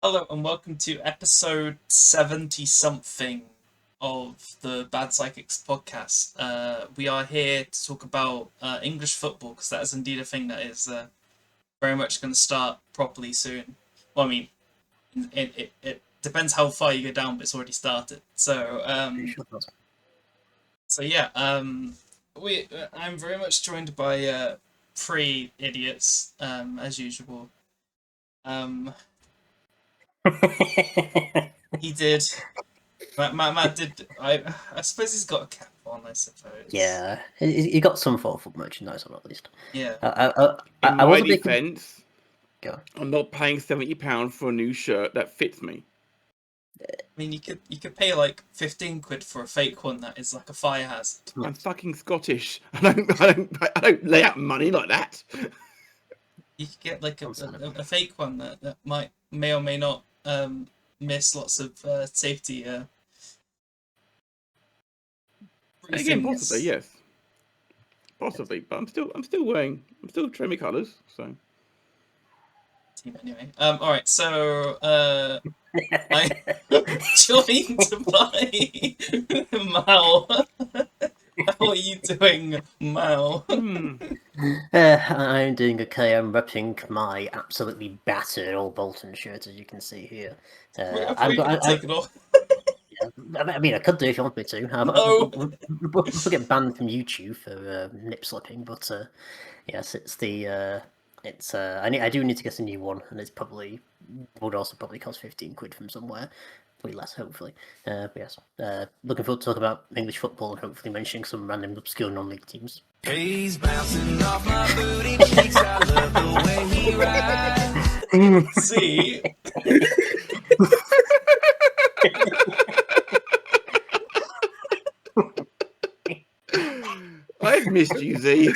Hello and welcome to episode 70 something of the Bad Psychics podcast. We are here to talk about English football because that is indeed a thing that is very much going to start properly soon. Well, I mean, it depends how far you go down, but it's already started. I'm very much joined by pre-idiots as usual. He did. Matt did. I suppose he's got a cap on. I suppose. Yeah, he got some football merchandise on at least. Yeah. In my defence, Go. I'm not paying £70 for a new shirt that fits me. I mean, you could pay like 15 quid for a fake one that is like a fire hazard. I'm fucking Scottish. I don't lay out money like that. You could get like a fake one that may or may not miss lots of safety. Again, possibly, yes, possibly. But I'm still training my colours. So. Anyway, all right. So I'm joined by Mal. How are you doing, Mal? I'm doing okay. I'm repping my absolutely battered old Bolton shirt, as you can see here. Take it off. I mean, I could do if you want me to. No. We'll get banned from YouTube for nip slipping, but yes, it's the it's I do need to get a new one, and would also probably cost 15 quid from somewhere. Probably less, hopefully. But yes, looking forward to talking about English football and hopefully mentioning some random obscure non-league teams. He's bouncing off my booty cheeks. I love the way he rides. See. I've missed you, Z.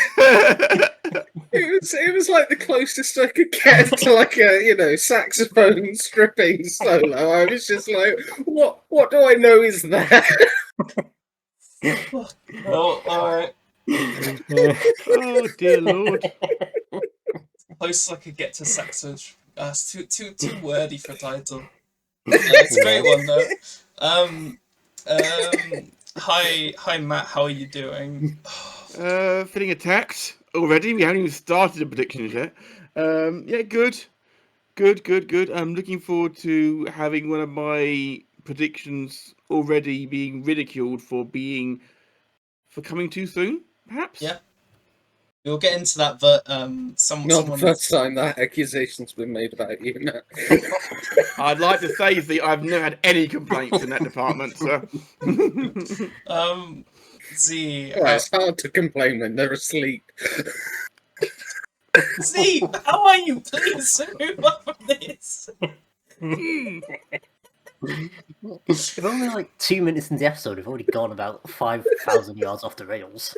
It was like the closest I could get to like a saxophone stripping solo. I was just like, what do I know is that? Oh, alright. Oh dear Lord. Close I could get to saxophone. It's too wordy for a title. It's a great one though. Hi Matt, how are you doing? Feeling attacked already. We haven't even started the predictions yet. Yeah, good. I'm looking forward to having one of my predictions already being ridiculed for coming too soon, perhaps. Yeah. We'll get into that, but Not the first time that accusation's been made about you. No. I'd like to say that I've never had any complaints in that department. So. Z. Well, it's hard to complain when they're asleep. Z, how are you? Please move on from this. If only like 2 minutes into the episode, we've already gone about 5,000 yards off the rails.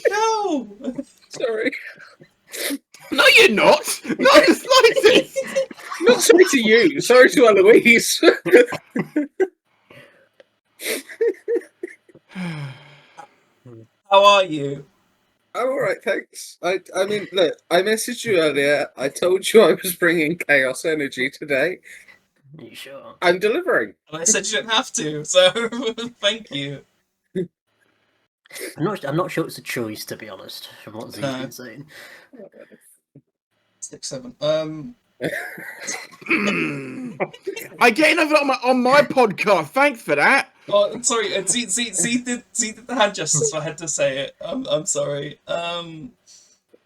No! Sorry. No, you're not! Not the slightest! Not sorry to you, sorry to Eloise. How are you? I'm alright, thanks. I mean, look, I messaged you earlier. I told you I was bringing chaos energy today. Are you sure? I'm delivering. And I said you didn't have to, so thank you. I'm not sure it's a choice, to be honest, from what Z's been saying. 6-7. I get another on my podcast. Thanks for that. Oh, sorry. Z did the hand gestures, so I had to say it. I'm sorry. All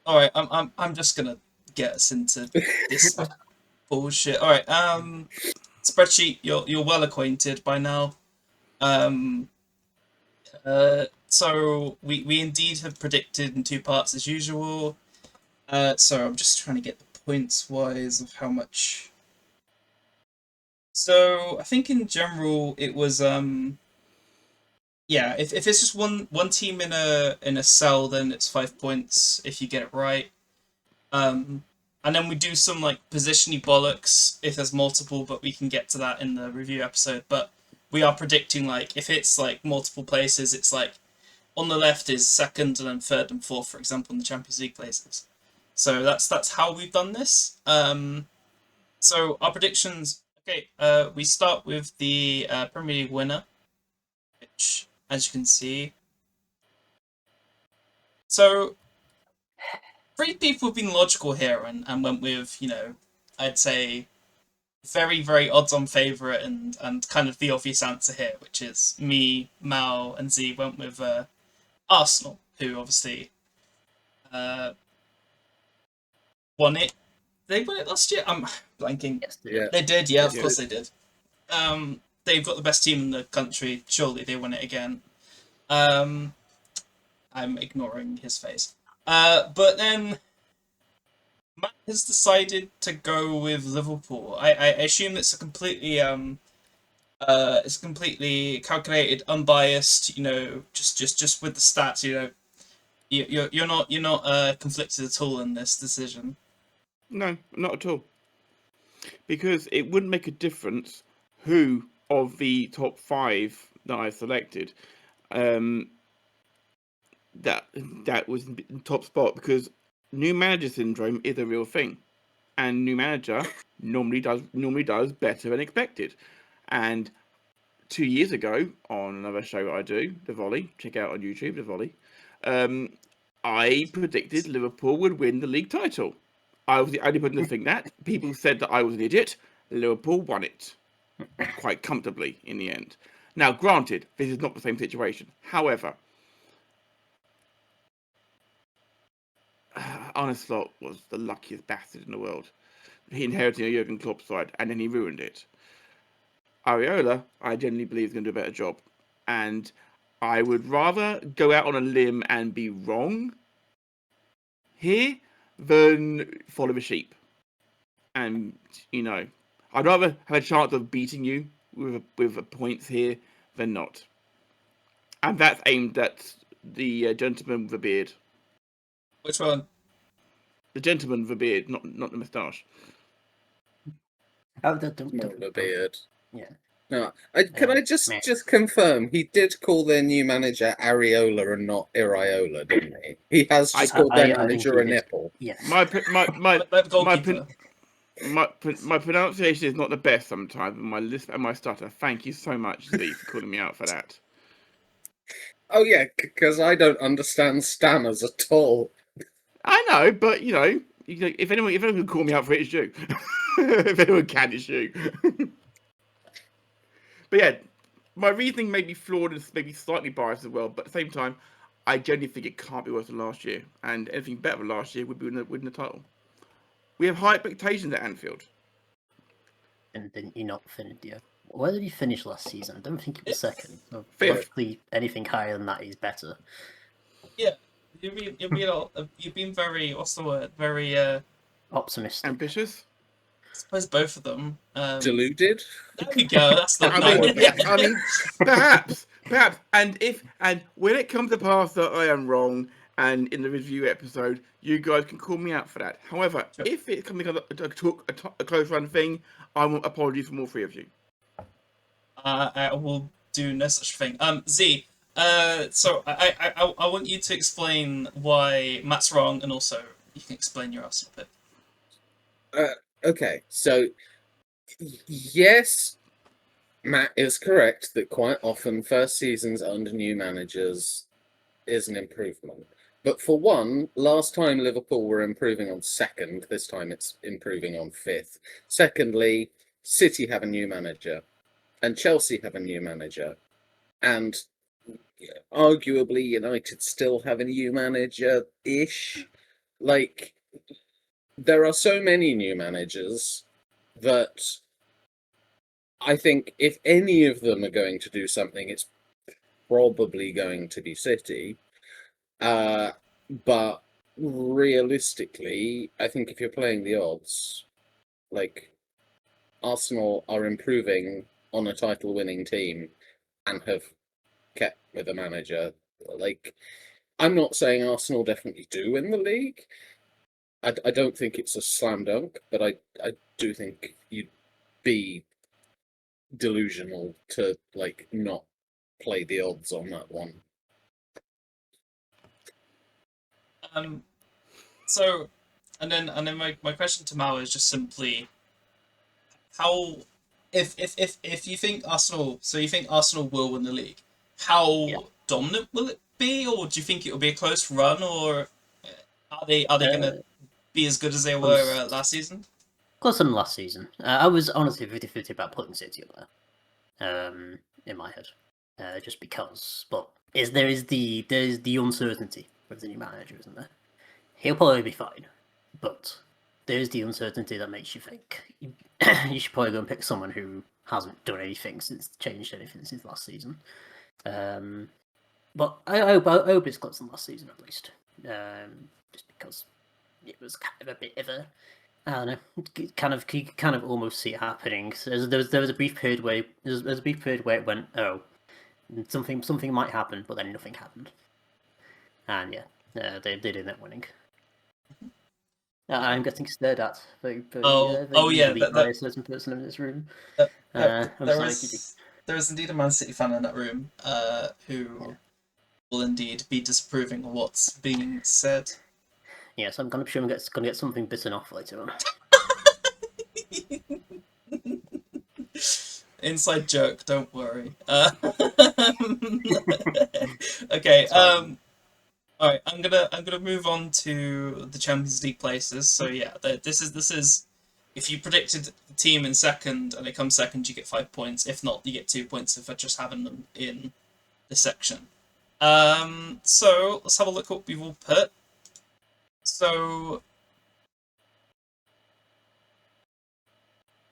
right. I'm just gonna get us into this bullshit. All right. Spreadsheet. You're well acquainted by now. So we indeed have predicted in two parts as usual. So I'm just trying to get the points wise of how much. So I think in general it was yeah, if it's just one team in a cell, then it's 5 points if you get it right. And then we do some like position-y bollocks if there's multiple, but we can get to that in the review episode. But we are predicting like if it's like multiple places, it's like on the left is second and then third and fourth, for example, in the Champions League places. So that's how we've done this. So our predictions Okay, we start with the Premier League winner, which, as you can see, so three people have been logical here and went with, I'd say very, very odds-on favourite and kind of the obvious answer here, which is me, Mal, and Z went with Arsenal, who obviously uh, won it. They won it last year? I'm blanking. Yes, Yeah. They did, yeah, of Yeah. course they did. They've got the best team in the country. Surely they win it again. I'm ignoring his face. But then Matt has decided to go with Liverpool. I assume it's it's completely calculated, unbiased. Just with the stats. You're not conflicted at all in this decision. No, not at all. Because it wouldn't make a difference who of the top 5 that I selected that was in top spot, because new manager syndrome is a real thing, and new manager normally does better than expected. And 2 years ago, on another show I do, The Volley, check out on YouTube, The Volley, I predicted Liverpool would win the league title. I was the only person to think that. People said that I was an idiot. Liverpool won it quite comfortably in the end. Now, granted, this is not the same situation. However, Arne Slot was the luckiest bastard in the world. He inherited a Jurgen Klopp side, and then he ruined it. Areola, I genuinely believe, is going to do a better job. And I would rather go out on a limb and be wrong here than follow the sheep. And, I'd rather have a chance of beating you with points here than not. And that's aimed at the gentleman with the beard. Which one? The gentleman with the beard, not the moustache. Oh, Not the beard. Yeah. No, can I just Meh. confirm? He did call their new manager Areola and not Iraola, didn't he? He has just I- called their I think manager he a did. nipple. Yes. My The goalkeeper. my pronunciation is not the best sometimes. And my stutter. Thank you so much, Z, for calling me out for that. Oh yeah, because I don't understand stammers at all. I know, but if anyone can call me out for it, it's you. If anyone can, it's you. But yeah, my reasoning may be flawed and maybe slightly biased as well, but at the same time, I genuinely think it can't be worse than last year, and anything better than last year would be winning the title. We have high expectations at Anfield. And didn't you not finish? Yeah. Where did you finish last season? I don't think it was second. So Fifth. logically, anything higher than that is better. Yeah, you've been very, what's the word? Very Optimistic. Ambitious. I suppose both of them. Deluded? There we go. That's not. I mean, perhaps, and when it comes to pass that I am wrong, and in the review episode, you guys can call me out for that. However, Sure. if it comes a close run thing, I want apologies from all 3 of you. I will do no such thing. Z. So I want you to explain why Matt's wrong, and also you can explain your Arsenal pick. Okay, so yes, Matt is correct that quite often first seasons under new managers is an improvement. But for one, last time Liverpool were improving on second, this time it's improving on fifth. Secondly, City have a new manager, and Chelsea have a new manager, and arguably United still have a new manager-ish. Like, there are so many new managers that I think if any of them are going to do something, it's probably going to be City. But realistically, I think if you're playing the odds, like, Arsenal are improving on a title-winning team and have kept with a manager. Like, I'm not saying Arsenal definitely do win the league. I don't think it's a slam dunk, but I do think you'd be delusional to not play the odds on that one. So, and then my question to Mao is just simply how if you think Arsenal, so you think Arsenal will win the league, how Yeah. dominant will it be, or do you think it will be a close run, or are they gonna be as good as they were Close. last season? Closer than last season. I was honestly 50-50 about putting City up there. In my head, just because. But there is the uncertainty with the new manager, isn't there? He'll probably be fine, but there is the uncertainty that makes you think you should probably go and pick someone who hasn't done anything changed anything since last season. But I hope it's closer than last season at least. Just because it was kind of a bit of a, I don't know, you kind of almost see it happening. So there was a brief period where it went, oh, something might happen, but then nothing happened, and yeah, they did end up winning. I'm getting stared at Oh yeah, easily by a certain person in this room. I'm there sorry, there is indeed a Man City fan in that room, who will indeed be disapproving of what's being said. Yes, I'm kind of sure I'm going to get something bitten off later on. Inside joke, don't worry. Okay. Sorry. All right. I'm gonna move on to the Champions League places. So yeah, this is if you predicted the team in second and it comes second, you get 5 points. If not, you get 2 points for just having them in this section. So let's have a look at what we've all put. So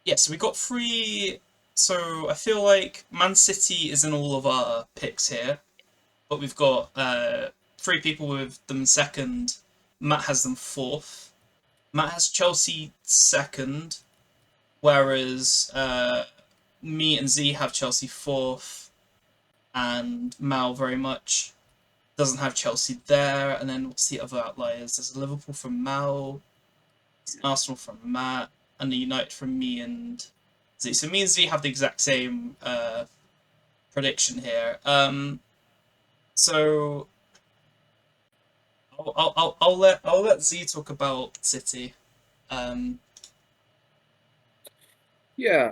yes, we got 3. So I feel like Man City is in all of our picks here, but we've got 3 people with them second. Matt has them 4th. Matt has Chelsea second, whereas me and Z have Chelsea 4th, and Mal very much doesn't have Chelsea there. And then what's the other outliers? There's a Liverpool from Mal, Arsenal from Matt, and a United from me and Z. So me and Z have the exact same prediction here. So I'll let Z talk about City. Yeah,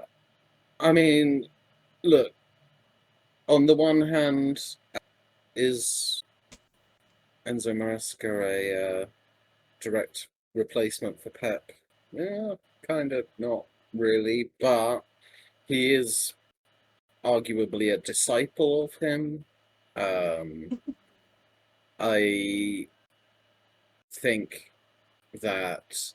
I mean, look, on the one hand, is Enzo Maresca a direct replacement for Pep? Yeah, kind of not really, but he is arguably a disciple of him. I think that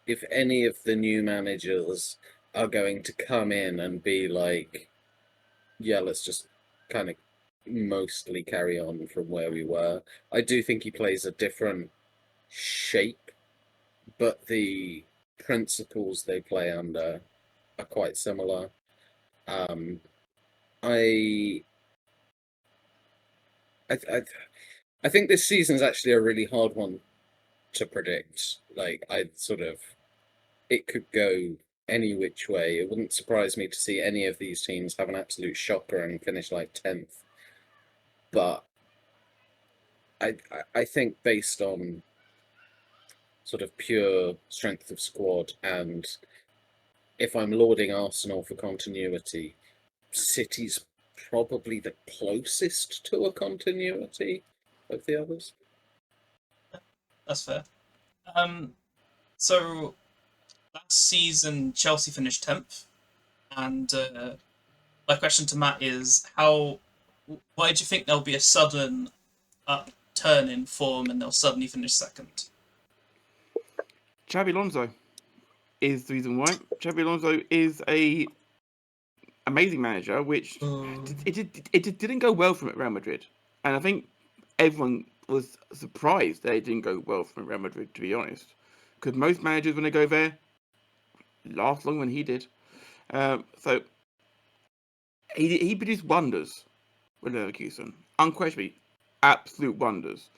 if any of the new managers are going to come in and be like, yeah, let's just kind of mostly carry on from where we were, I do think he plays a different shape, but the principles they play under are quite similar. I think this season's actually a really hard one to predict. Like, it could go any which way. It wouldn't surprise me to see any of these teams have an absolute shocker and finish like 10th. But I think based on sort of pure strength of squad, and if I'm lauding Arsenal for continuity, City's probably the closest to a continuity of the others. That's fair. So last season Chelsea finished 10th, and my question to Matt is why do you think there'll be a sudden upturn in form and they'll suddenly finish second? Xabi Alonso is the reason why. Xabi Alonso is a amazing manager, which it didn't go well for him at Real Madrid, and I think everyone was surprised that it didn't go well for Real Madrid, to be honest, because most managers when they go there last longer than he did. So he produced wonders with Leverkusen, unquestionably, absolute wonders.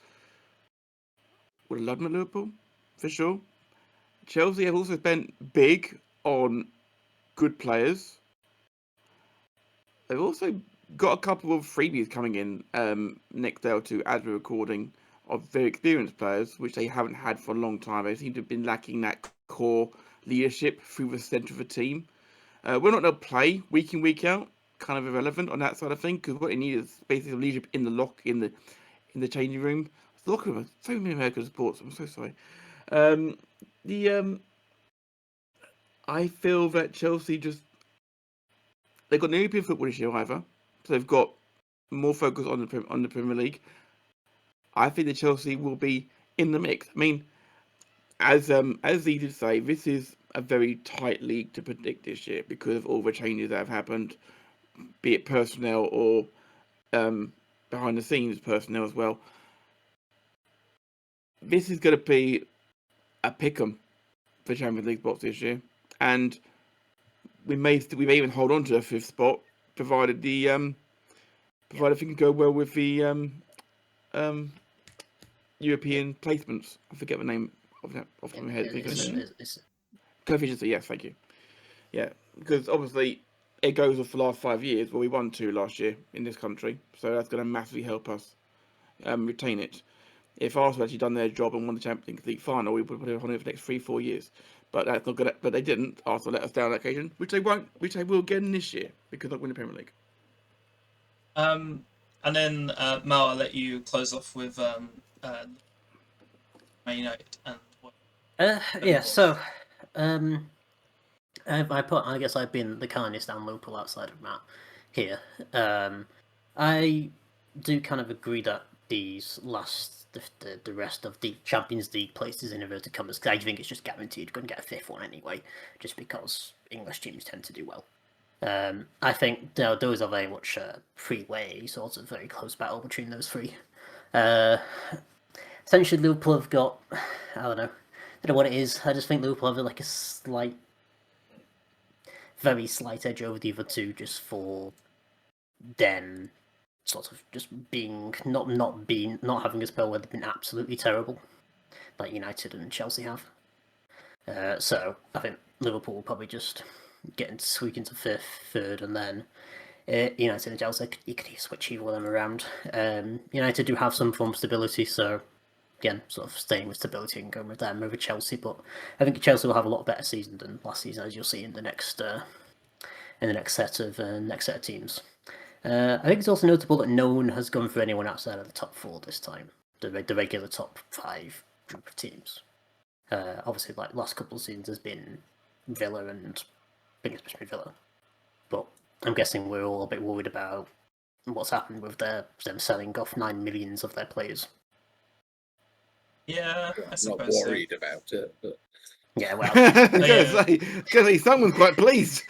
Would have loved him at Liverpool, for sure. Chelsea have also spent big on good players. They've also got a couple of freebies coming in next day or two as we're recording of very experienced players, which they haven't had for a long time. They seem to have been lacking that core leadership through the centre of the team. We're not going to play week in, week out. Kind of irrelevant on that side of thing, because what you need is basically leadership in the changing room. The locker room. So many American sports. I'm so sorry. I feel that Chelsea they've got no European football this year either, so they've got more focus on the Premier League. I think that Chelsea will be in the mix. I mean, as Zee did say, this is a very tight league to predict this year because of all the changes that have happened, be it personnel or behind the scenes personnel as well. This is going to be a pick'em for Champions League spots this year, and we may even hold on to a fifth spot, provided things go well with the European placements. I forget the name of that off my head. Coefficiency, yes, thank you. Yeah, because obviously it goes off the last 5 years. Well, we won 2 last year in this country, so that's going to massively help us retain it. If Arsenal had actually done their job and won the Champions League final, we would put it on it for the next 3-4 years. But that's not gonna. But they didn't. Arsenal let us down on that occasion, which they won't. Which they will again this year because they'll win the Premier League. And then Mal, I'll let you close off with Man United and what. Yeah. So, I guess I've been the kindest and Liverpool outside of Matt here. I do kind of agree that these the rest of the Champions League places in inverted commas, because I think it's just guaranteed you're going to get a fifth one anyway, just because English teams tend to do well. I think those are very much three-way, sort of very close battle between those three. Essentially, Liverpool have got, I don't know what it is. I just think Liverpool have like a very slight edge over the other two, just for them sort of just being not having a spell where they've been absolutely terrible, like United and Chelsea have. So I think Liverpool will probably just squeak into fifth, third, and then United and Chelsea, you could switch either of them around. United do have some form of stability, so again, sort of staying with stability and going with them over Chelsea. But I think Chelsea will have a lot better season than last season, as you'll see in the next set of teams. I think it's also notable that no one has gone for anyone outside of the top 4 this time. The regular top 5 group of teams. Obviously, like last couple of seasons has been Villa and especially Villa. But I'm guessing we're all a bit worried about what's happened with them selling off 9 million of their players. Yeah, I I'm not suppose worried about it, but Yeah, well, I was gonna say someone's quite pleased.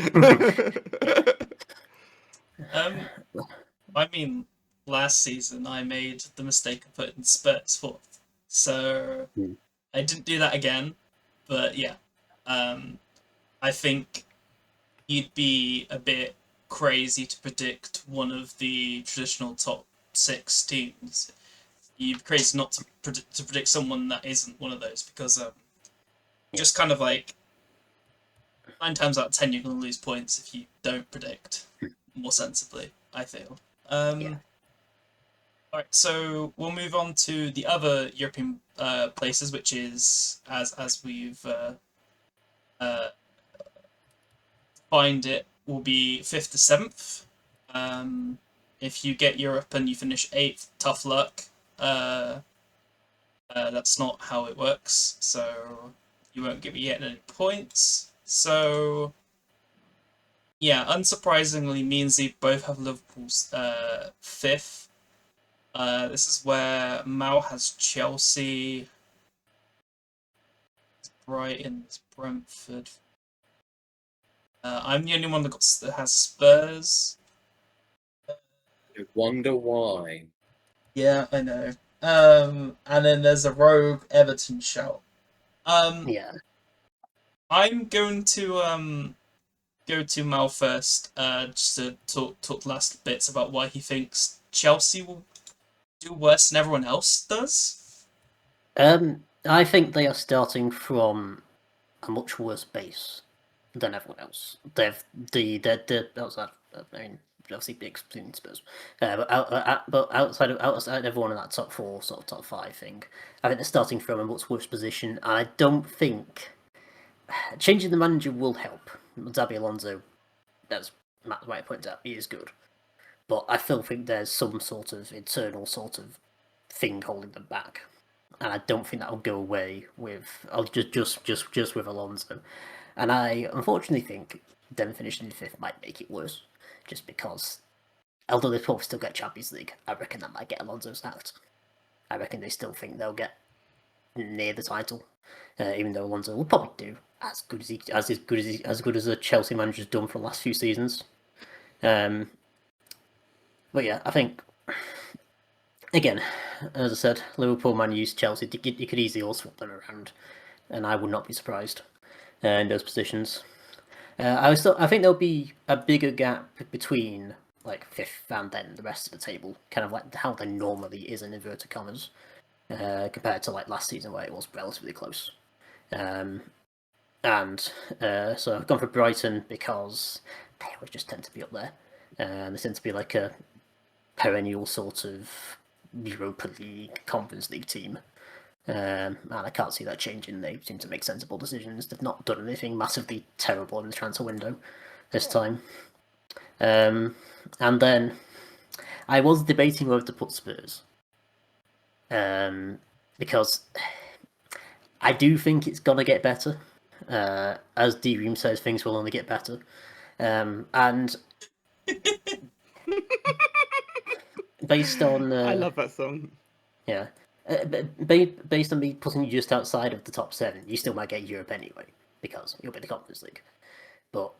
I mean, last season I made the mistake of putting Spurs fourth, so I didn't do that again. But yeah, I think you'd be a bit crazy to predict one of the traditional top 6 teams. You'd be crazy not to predict someone that isn't one of those, because just kind of like 9 times out of 10 you're going to lose points if you don't predict more sensibly, I feel. Yeah. Alright, so we'll move on to the other European places, which is, as we've defined it, will be 5th to 7th. If you get Europe and you finish 8th, tough luck. That's not how it works, so you won't get any points. So yeah, unsurprisingly, me and Zeke both have Liverpool's 5th. This is where Mal has Chelsea, Brighton, Brentford. I'm the only one that has Spurs. I wonder why. Yeah, I know. And then there's a rogue Everton shout. yeah. I'm going to go to Mal first, just to talk the last bits about why he thinks Chelsea will do worse than everyone else does. I think they are starting from a much worse base than everyone else. They've outside. I mean, obviously big excluding Spurs, but outside everyone in that top 4, sort of top 5 thing, I think they're starting from a much worse position. And I don't think changing the manager will help. Xabi Alonso as Matt White points out, he is good. But I still think there's some sort of internal sort of thing holding them back, and I don't think that'll go away with just with Alonso. And I unfortunately think them finishing in 5th might make it worse, just because although they probably still get Champions League, I reckon that might get Alonso sacked. I reckon they still think they'll get near the title, even though Alonso will probably do as good as a Chelsea manager's done for the last few seasons. But yeah, I think again, as I said, Liverpool, Man U, Chelsea, you could easily all swap them around, and I would not be surprised in those positions. I think there'll be a bigger gap between like 5th and then the rest of the table, kind of like how there normally is in inverted commas, compared to like last season where it was relatively close. So I've gone for Brighton because they always just tend to be up there, and they tend to be like a perennial sort of Europa League, Conference League team. And I can't see that changing. They seem to make sensible decisions. They've not done anything massively terrible in the transfer window this time. And then I was debating whether to put Spurs. Because I do think it's going to get better. As D-Ream says, things will only get better. And based on... I love that song. Yeah. Based on me putting you just outside of the top 7, you still might get Europe anyway, because you'll be the Conference League. But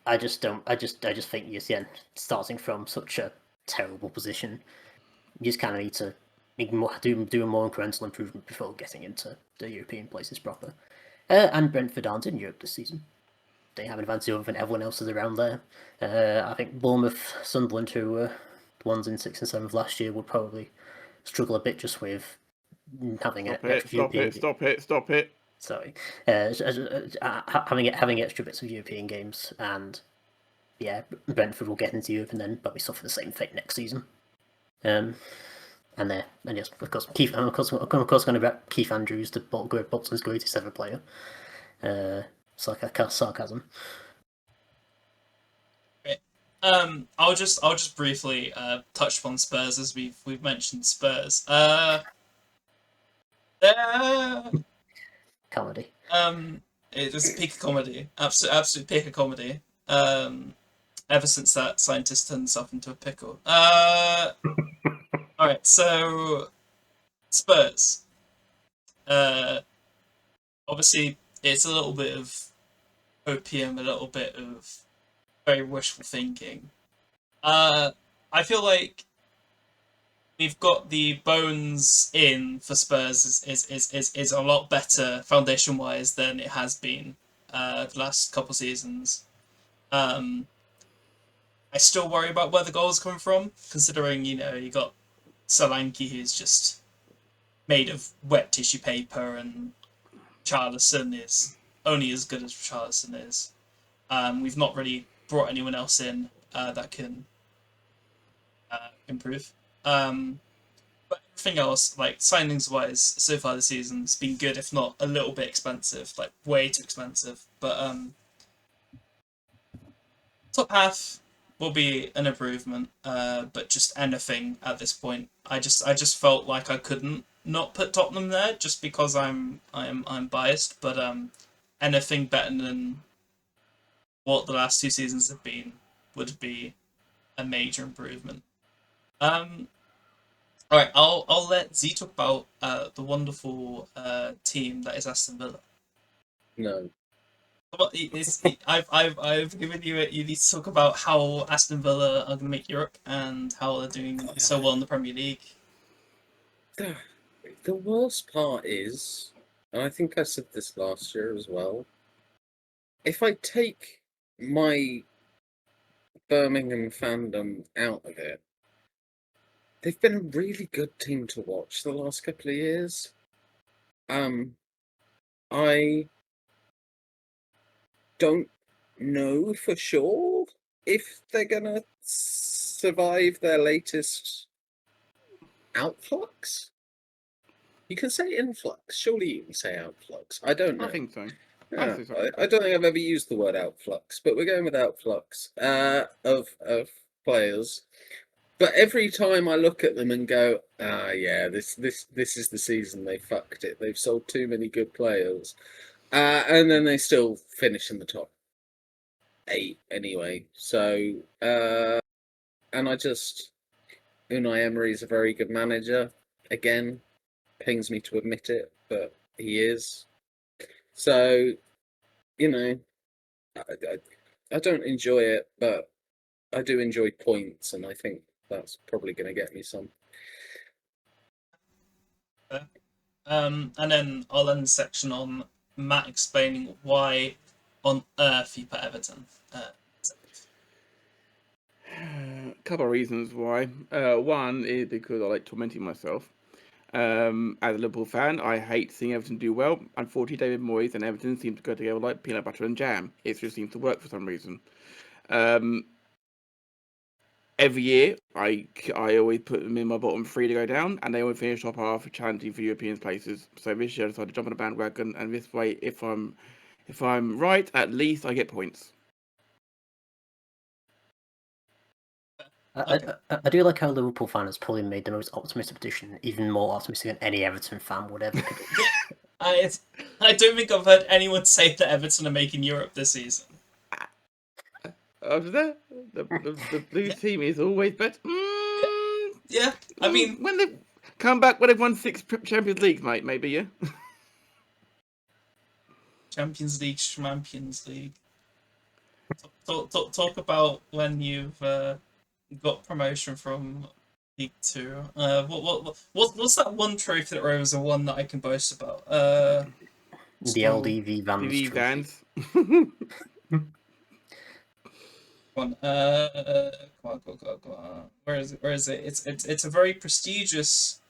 I just don't. I just think UCN starting from such a terrible position, you just kind of need to do a more incremental improvement before getting into the European places proper. And Brentford aren't in Europe this season. They have an advantage over everyone else is around there. I think Bournemouth, Sunderland, who were the ones in 6th and 7th last year, would probably struggle a bit just with having Stop it. Sorry, having extra bits of European games, and yeah, Brentford will get into Europe and then probably suffer the same fate next season. And yes, of course, going to back Keith Andrews, the Bolton's greatest ever player. Sarcasm. I'll just briefly touch upon Spurs as we've mentioned Spurs. Comedy. It was peak comedy, absolute peak comedy. Ever since that scientist turned himself into a pickle. All right, so Spurs. Obviously, it's a little bit of opium, a little bit of very wishful thinking. I feel like we've got the bones in for Spurs is a lot better foundation wise than it has been the last couple seasons. I still worry about where the goals come from, considering you got Solanke who's just made of wet tissue paper, and Charlison is only as good as Charlison is. We've not really brought anyone else in that can improve. But everything else, like signings wise, so far this season's been good, if not a little bit expensive, like way too expensive. But top half will be an improvement, but just anything at this point. I just felt like I couldn't not put Tottenham there just because I'm biased, but anything better than what the last 2 seasons have been would be a major improvement. Alright, I'll let Z talk about the wonderful team that is Aston Villa. No. I've given you it. You need to talk about how Aston Villa are going to make Europe and how they're doing so well in the Premier League. The worst part is, and I think I said this last year as well, if I take my Birmingham fandom out of it, they've been a really good team to watch the last couple of years. I don't know for sure if they're gonna survive their latest outflux. You can say influx. Surely you can say outflux. I don't know. I think so. Yeah, see something. I don't think I've ever used the word outflux, but we're going with outflux of players. But every time I look at them and go, yeah, this is the season they fucked it. They've sold too many good players, and then they still finish in the top 8 anyway. So, and I just Unai Emery is a very good manager. Again, pains me to admit it, but he is. So, you know, I don't enjoy it, but I do enjoy points, and I think that's probably going to get me some. And then I'll end the section on Matt explaining why on earth he put Everton. A couple of reasons why. One is because I like tormenting myself. As a Liverpool fan, I hate seeing Everton do well. Unfortunately, David Moyes and Everton seem to go together like peanut butter and jam. It just seems to work for some reason. Every year, I always put them in my bottom 3 to go down, and they always finish top half, challenging for European places. So this year, I decided to jump on the bandwagon, and this way, if I'm right, at least I get points. I do like how Liverpool fan has probably made the most optimistic prediction even more optimistic than any Everton fan would ever predict. I don't think I've heard anyone say that Everton are making Europe this season. After that, the blue team is always better. Yeah, I mean, when they come back when they've won 6 Champions Leagues, mate, maybe, yeah. Champions League. Talk about when you've got promotion from League 2. What's that one trophy that Rovers have won that I can boast about? The LDV Vans. DV trophy. Vans. Come on. Where is it? It's a very prestigious.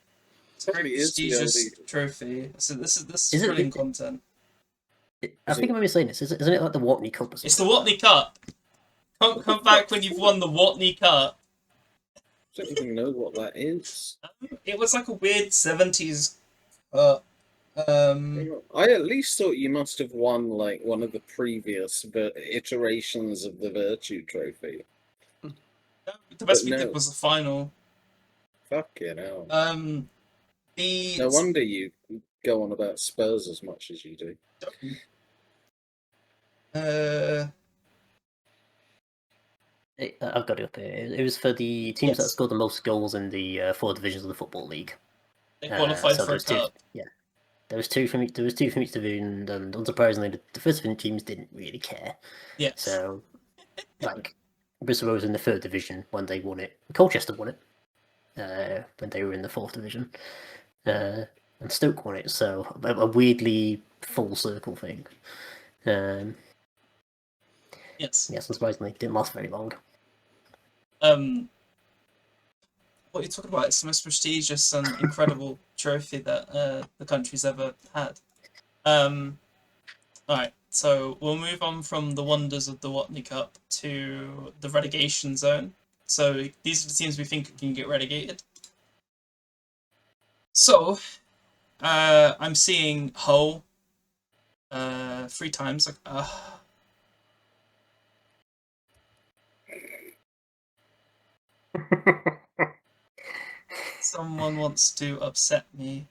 It's a very Probably is the prestigious LD. trophy. So this is Is it- brilliant content. I think I remember saying this. Isn't it like the Watney Cup or something? It's the Watney Cup. Come back when you've won the Watney Cup. I don't even know what that is. It was like a weird 70s cup. I at least thought you must have won like one of the previous iterations of the Virtue Trophy. The best But we no. did was the final. Fucking hell. The No wonder you go on about Spurs as much as you do. I've got it up here. It was for the teams that Yes. scored the most goals in the 4 divisions of the Football League. They qualified so for a there's two. cup. Yeah, there was two from each division, and unsurprisingly, the first division teams didn't really care. Yes. So, like, Bristol Rovers in the 3rd division when they won it. Colchester won it when they were in the 4th division, and Stoke won it. So a weirdly full circle thing. Yes. Yes, unsurprisingly, didn't last very long. What are you talking about? It's the most prestigious and incredible trophy that the country's ever had. Alright, so we'll move on from the wonders of the Watney Cup to the relegation zone. So these are the teams we think can get relegated. So, I'm seeing Hull 3 times. Someone wants to upset me.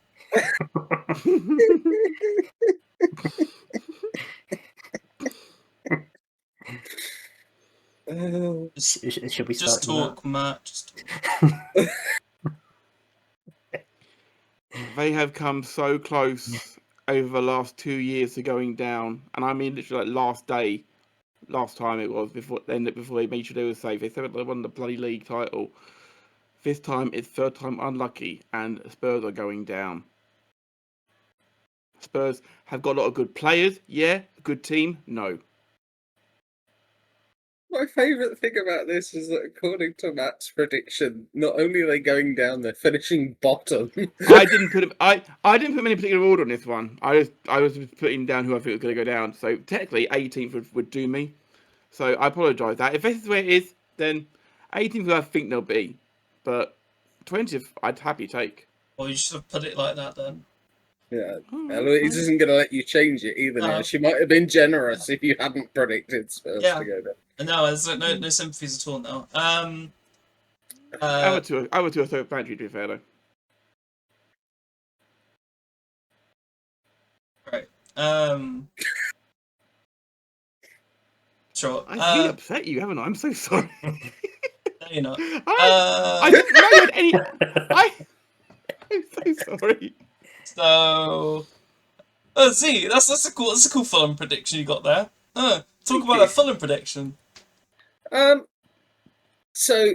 Should we Just start with that? talk, Matt. Just talk. They have come so close over the last 2 years to going down, and I mean literally like last time it was before they made sure they were safe. They said they won the bloody league title. This time it's 3rd time unlucky, and Spurs are going down. Spurs have got a lot of good players, yeah. Good team, no. My favourite thing about this is that according to Matt's prediction, not only are they going down, they're finishing bottom. I didn't put I didn't put them in any particular order on this one. I was just putting down who I think was going to go down. So technically, 18th would do me. So I apologise. That if this is where it is, then 18th I think they'll be, but 20th I'd happily take. Well, you should have put it like that then. Yeah, Oh, Eloise isn't going to let you change it either. Now No. she might have been generous if you hadn't predicted Spurs Yeah. to go down. No, there's no sympathies at all now. I would to a third pantry, to be fair, though. Right. Sure. I've really upset you, haven't I? I'm so sorry. No, you're not. I didn't know you had any. I'm so sorry. So, Z, that's a cool Fulham prediction you got there. Talk Thank about you. a Fulham prediction. So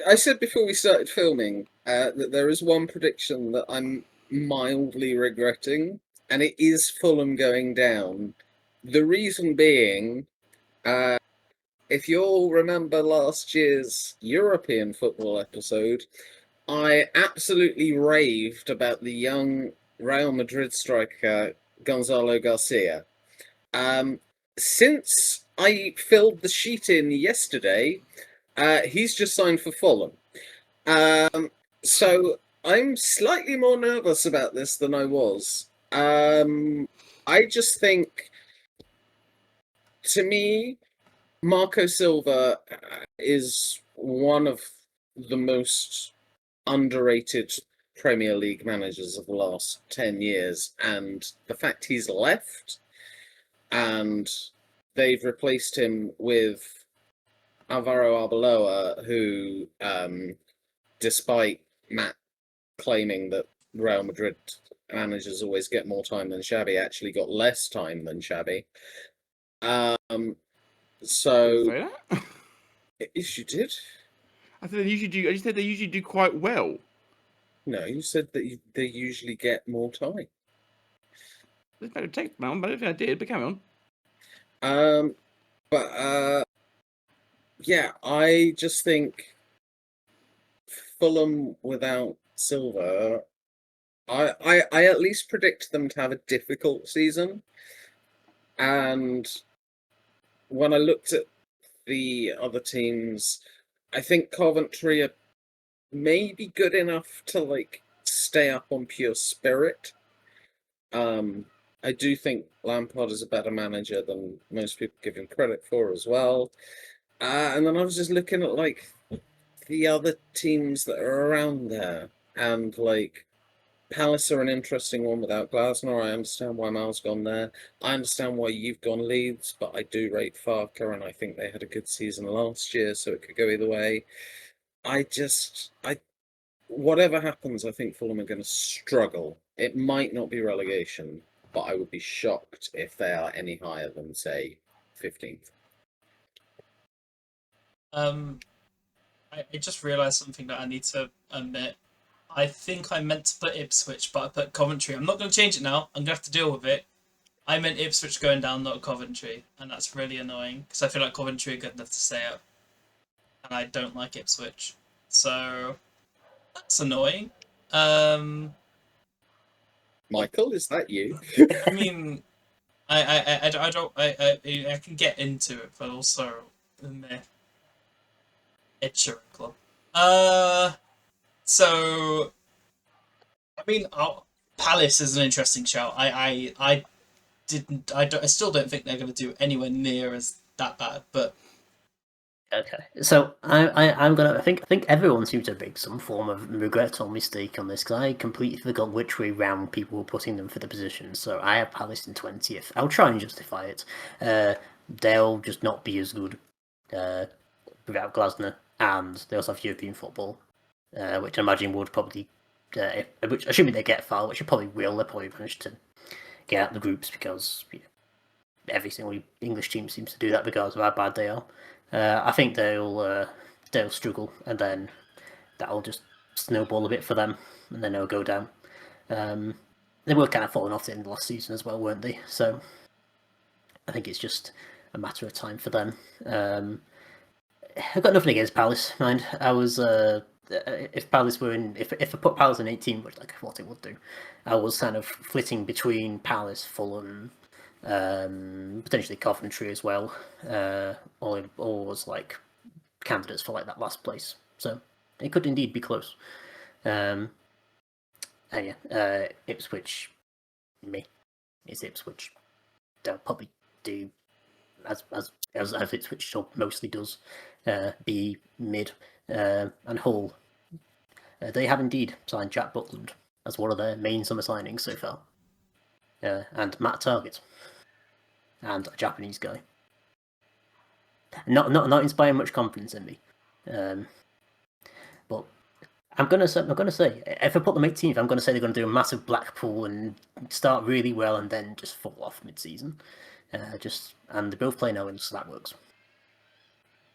I said before we started filming that there is one prediction that I'm mildly regretting, and it is Fulham going down. The reason being, if you all remember last year's European football episode, I absolutely raved about the young Real Madrid striker Gonzalo Garcia. Since I filled the sheet in yesterday, he's just signed for Fulham. So I'm slightly more nervous about this than I was. I just think, to me, Marco Silva is one of the most underrated Premier League managers of the last 10 years. And the fact he's left and they've replaced him with Alvaro Arbeloa, who, despite Matt claiming that Real Madrid managers always get more time than Xabi, actually got less time than Xabi. So, Say that? yes, you did. I said they usually do. I just said they usually do quite well. No, you said that they usually get more time. There's better text, man. But I don't think I did. But carry on. Yeah, I just think Fulham without Silva, I at least predict them to have a difficult season. And when I looked at the other teams, I think Coventry are maybe good enough to like stay up on pure spirit. I do think Lampard is a better manager than most people give him credit for as well. And then I was just looking at like the other teams that are around there, and like Palace are an interesting one without Glasner. I understand why Mal's gone there. I understand why you've gone Leeds, but I do rate Farker, and I think they had a good season last year, so it could go either way. Whatever happens, I think Fulham are going to struggle. It might not be relegation, but I would be shocked if they are any higher than, say, 15th. I just realised something that I need to admit. I think I meant to put Ipswich, but I put Coventry. I'm not going to change it now. I'm going to have to deal with it. I meant Ipswich going down, not Coventry, and that's really annoying because I feel like Coventry are good enough to stay up, and I don't like Ipswich, so that's annoying. Michael, is that you? I mean, I can get into it, but also meh. Ed Sheeran Club. So I mean, Palace is an interesting shout. I still don't think they're going to do anywhere near as that bad, but Okay, so I'm gonna. I think everyone seems to have made some form of regret or mistake on this because I completely forgot which way round people were putting them for the position. So I have Palace in 20th. I'll try and justify it. They'll just not be as good without Glasner, and they also have European football, which I imagine would probably, which assuming they get far, which they probably will. They probably manage to get out the groups because every single English team seems to do that because of how bad they are. I think they'll struggle, and then that'll just snowball a bit for them, and then they'll go down. They were kind of falling off in the last season as well, weren't they? So I think it's just a matter of time for them. I've got nothing against Palace, mind. I was if Palace were in, if I put Palace in 18, which like I thought it would do, I was kind of flitting between Palace, Fulham, potentially Coventry as well. All was like candidates for like that last place, so it could indeed be close. And yeah, Ipswich me. Is Ipswich. They'll probably do as Ipswich mostly does, be mid. And Hull, they have indeed signed Jack Butland as one of their main summer signings so far. And Matt Target, and a Japanese guy. Not inspiring much confidence in me. But I'm gonna say if I put them 18th, I'm gonna say they're gonna do a massive Blackpool and start really well and then just fall off mid-season. And they both play now, and so that works.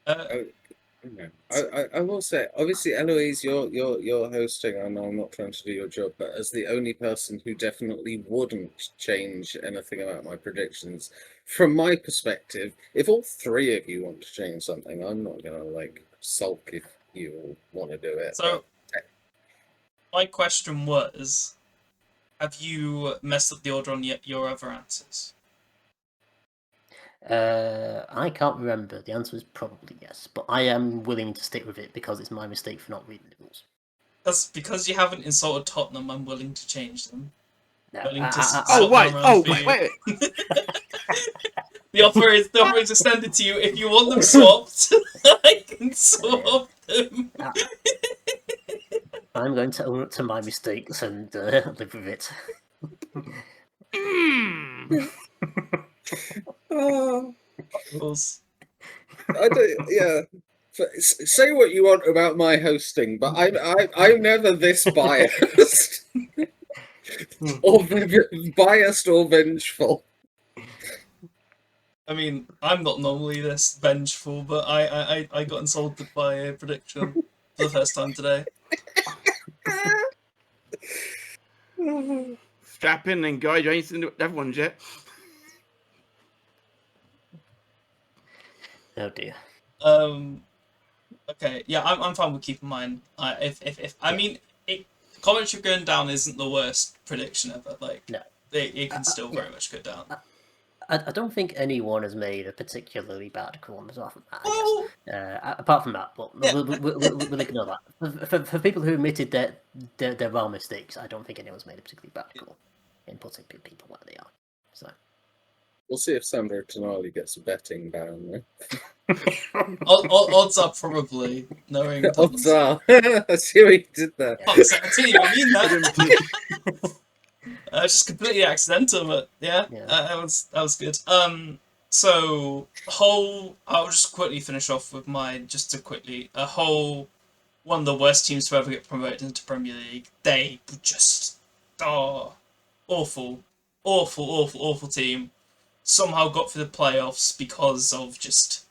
I will say, obviously, Eloise, you're hosting. I know I'm not trying to do your job, but as the only person who definitely wouldn't change anything about my predictions, from my perspective, if all three of you want to change something, I'm not gonna sulk if you all want to do it. So, my question was, have you messed up the order on your other answers? I can't remember. The answer is probably yes, but I am willing to stick with it because it's my mistake for not reading the rules. That's because you haven't insulted Tottenham. I'm willing to change them. No, Willing to Oh, wait. Oh, for you. wait. The offer is extended to you. If you want them swapped, I can swap them. I'm going to own up to my mistakes and live with it. Oh, Rules. I don't. Yeah. Say what you want about my hosting, but I'm never this biased, or biased or vengeful. I mean, I'm not normally this vengeful, but I got insulted by a prediction for the first time today. Strap in then, guys. You ain't seen the other ones yet. Oh dear. Okay, yeah, I'm fine with keeping mine. Commentary going down isn't the worst prediction ever. No. It can still very much go down. I don't think anyone has made a particularly bad call on behalf of that. Well, Apart from that, but Yeah. we'll ignore that. For people who admitted their wrong mistakes, I don't think anyone's made a particularly bad call in putting people where they are. So We'll see if Sandro Tonali gets a betting ban. odds are probably knowing. Odds are. I see what you did there. Oh, so I tell you, I mean that. Just completely accidental, but yeah. That was good. So I'll just quickly finish off with mine, just to quickly. Hull, one of the worst teams to ever get promoted into Premier League. They were just awful team. Somehow got through the playoffs because of just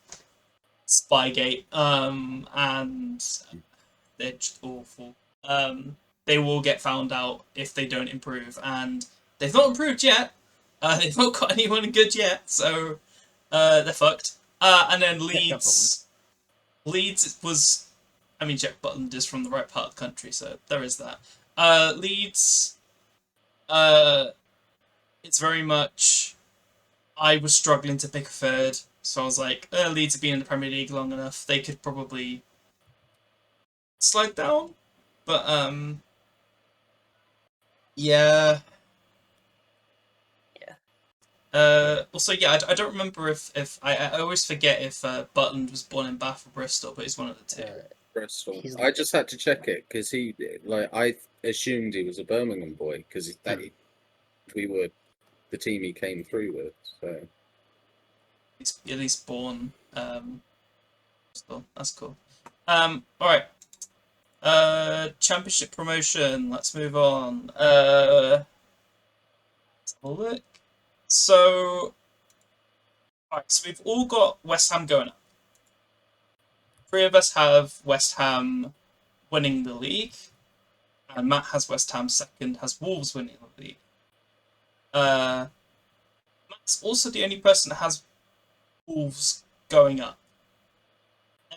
Spygate. And they're just awful. They will get found out if they don't improve, and they've not improved yet. They've not got anyone good yet, so they're fucked. And then Leeds. Leeds was, I mean, Jack Butland is from the right part of the country, so there is that. Leeds. It's very much. I was struggling to pick a third, so I was like, Leeds have been in the Premier League long enough. They could probably slide down, but yeah. Also, yeah, I don't remember if I always forget if Butland was born in Bath or Bristol, but he's one of the two. Bristol. I just had to check it because I assumed he was a Birmingham boy because we were the team he came through with. So He's at least born. Bristol. That's cool. All right. Championship promotion. Let's move on. Let's have a look. So, alright, so we've all got West Ham going up. 3 of us have West Ham winning the league, and Matt has West Ham second, has Wolves winning the league. Matt's also the only person that has Wolves going up.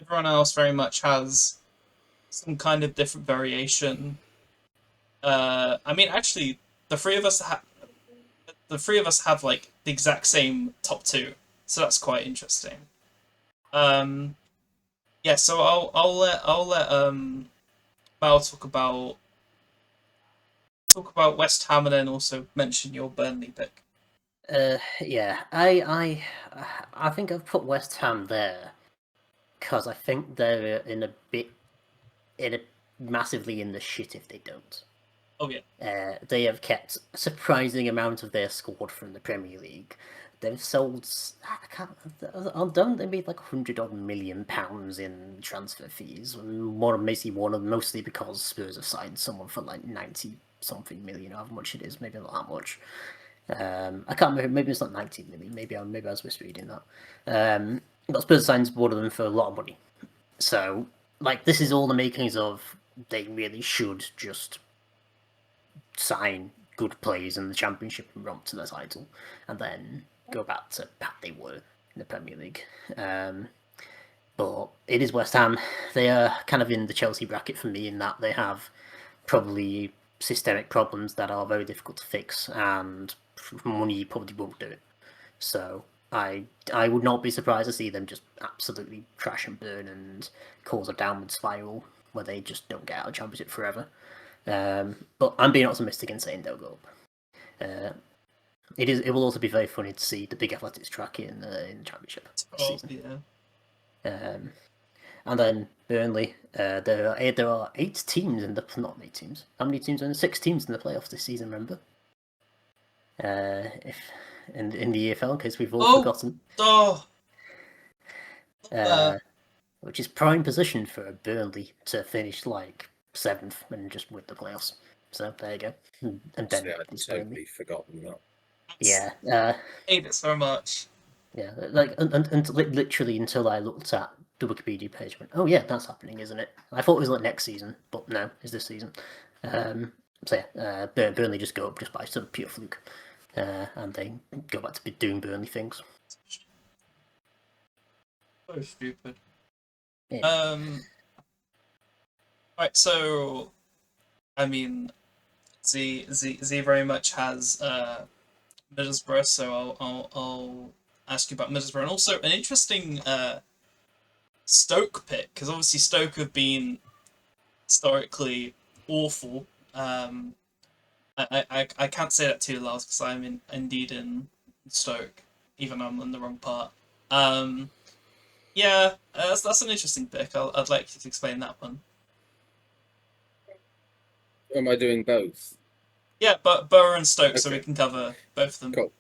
Everyone else very much has some kind of different variation. I mean, actually, the three of us have like the exact same top 2, so that's quite interesting. Yeah, so I'll let Mal talk about talk about West Ham and then also mention your Burnley pick. Yeah, I think I've put West Ham there because I think they're massively in the shit if they don't. Oh yeah. They have kept a surprising amount of their squad from the Premier League. They've sold. Don't they made like £100 million in transfer fees? Mostly because Spurs have signed someone for like 90 something million, however much it is, maybe not that much. I can't remember. Maybe it's not 90 million. Maybe I was misreading that. But Spurs signed one of them for a lot of money. So, like, this is all the makings of they really should just sign good players in the Championship and romp to the title, and then go back to how they were in the Premier League. But it is West Ham. They are kind of in the Chelsea bracket for me in that they have probably systemic problems that are very difficult to fix, and money probably won't do it. So I would not be surprised to see them just absolutely crash and burn and cause a downward spiral where they just don't get out of the Championship forever. But I'm being optimistic and saying they'll go up. It will also be very funny to see the big athletics track in the Championship this Oh season. yeah. And then Burnley, there are 8 teams in the not 8 teams. How many teams are in 6 teams in the playoffs this season? Remember, if in the EFL, in case we've all forgotten, Oh. which is prime position for Burnley to finish like 7th and just win the playoffs. So there you go. And then Yeah, I'd it's totally Burnley. forgotten that. Yeah. Hate it so much. Yeah, like and literally until I looked at the Wikipedia page, I went, oh yeah, that's happening, isn't it? I thought it was like next season, but no, it's this season. So yeah, Burnley just go up just by some pure fluke, and they go back to doing Burnley things. So stupid. Yeah. Right, so I mean, Z very much has Middlesbrough, so I'll ask you about Middlesbrough, and also an interesting Stoke pick, because obviously Stoke have been historically awful. I can't say that too loud because I'm indeed in Stoke, even though I'm in the wrong part. Yeah, that's an interesting pick. I'd like you to explain that one. Am I doing both? Yeah, but Borough and Stoke, so we Okay. can cover both of them. Cool.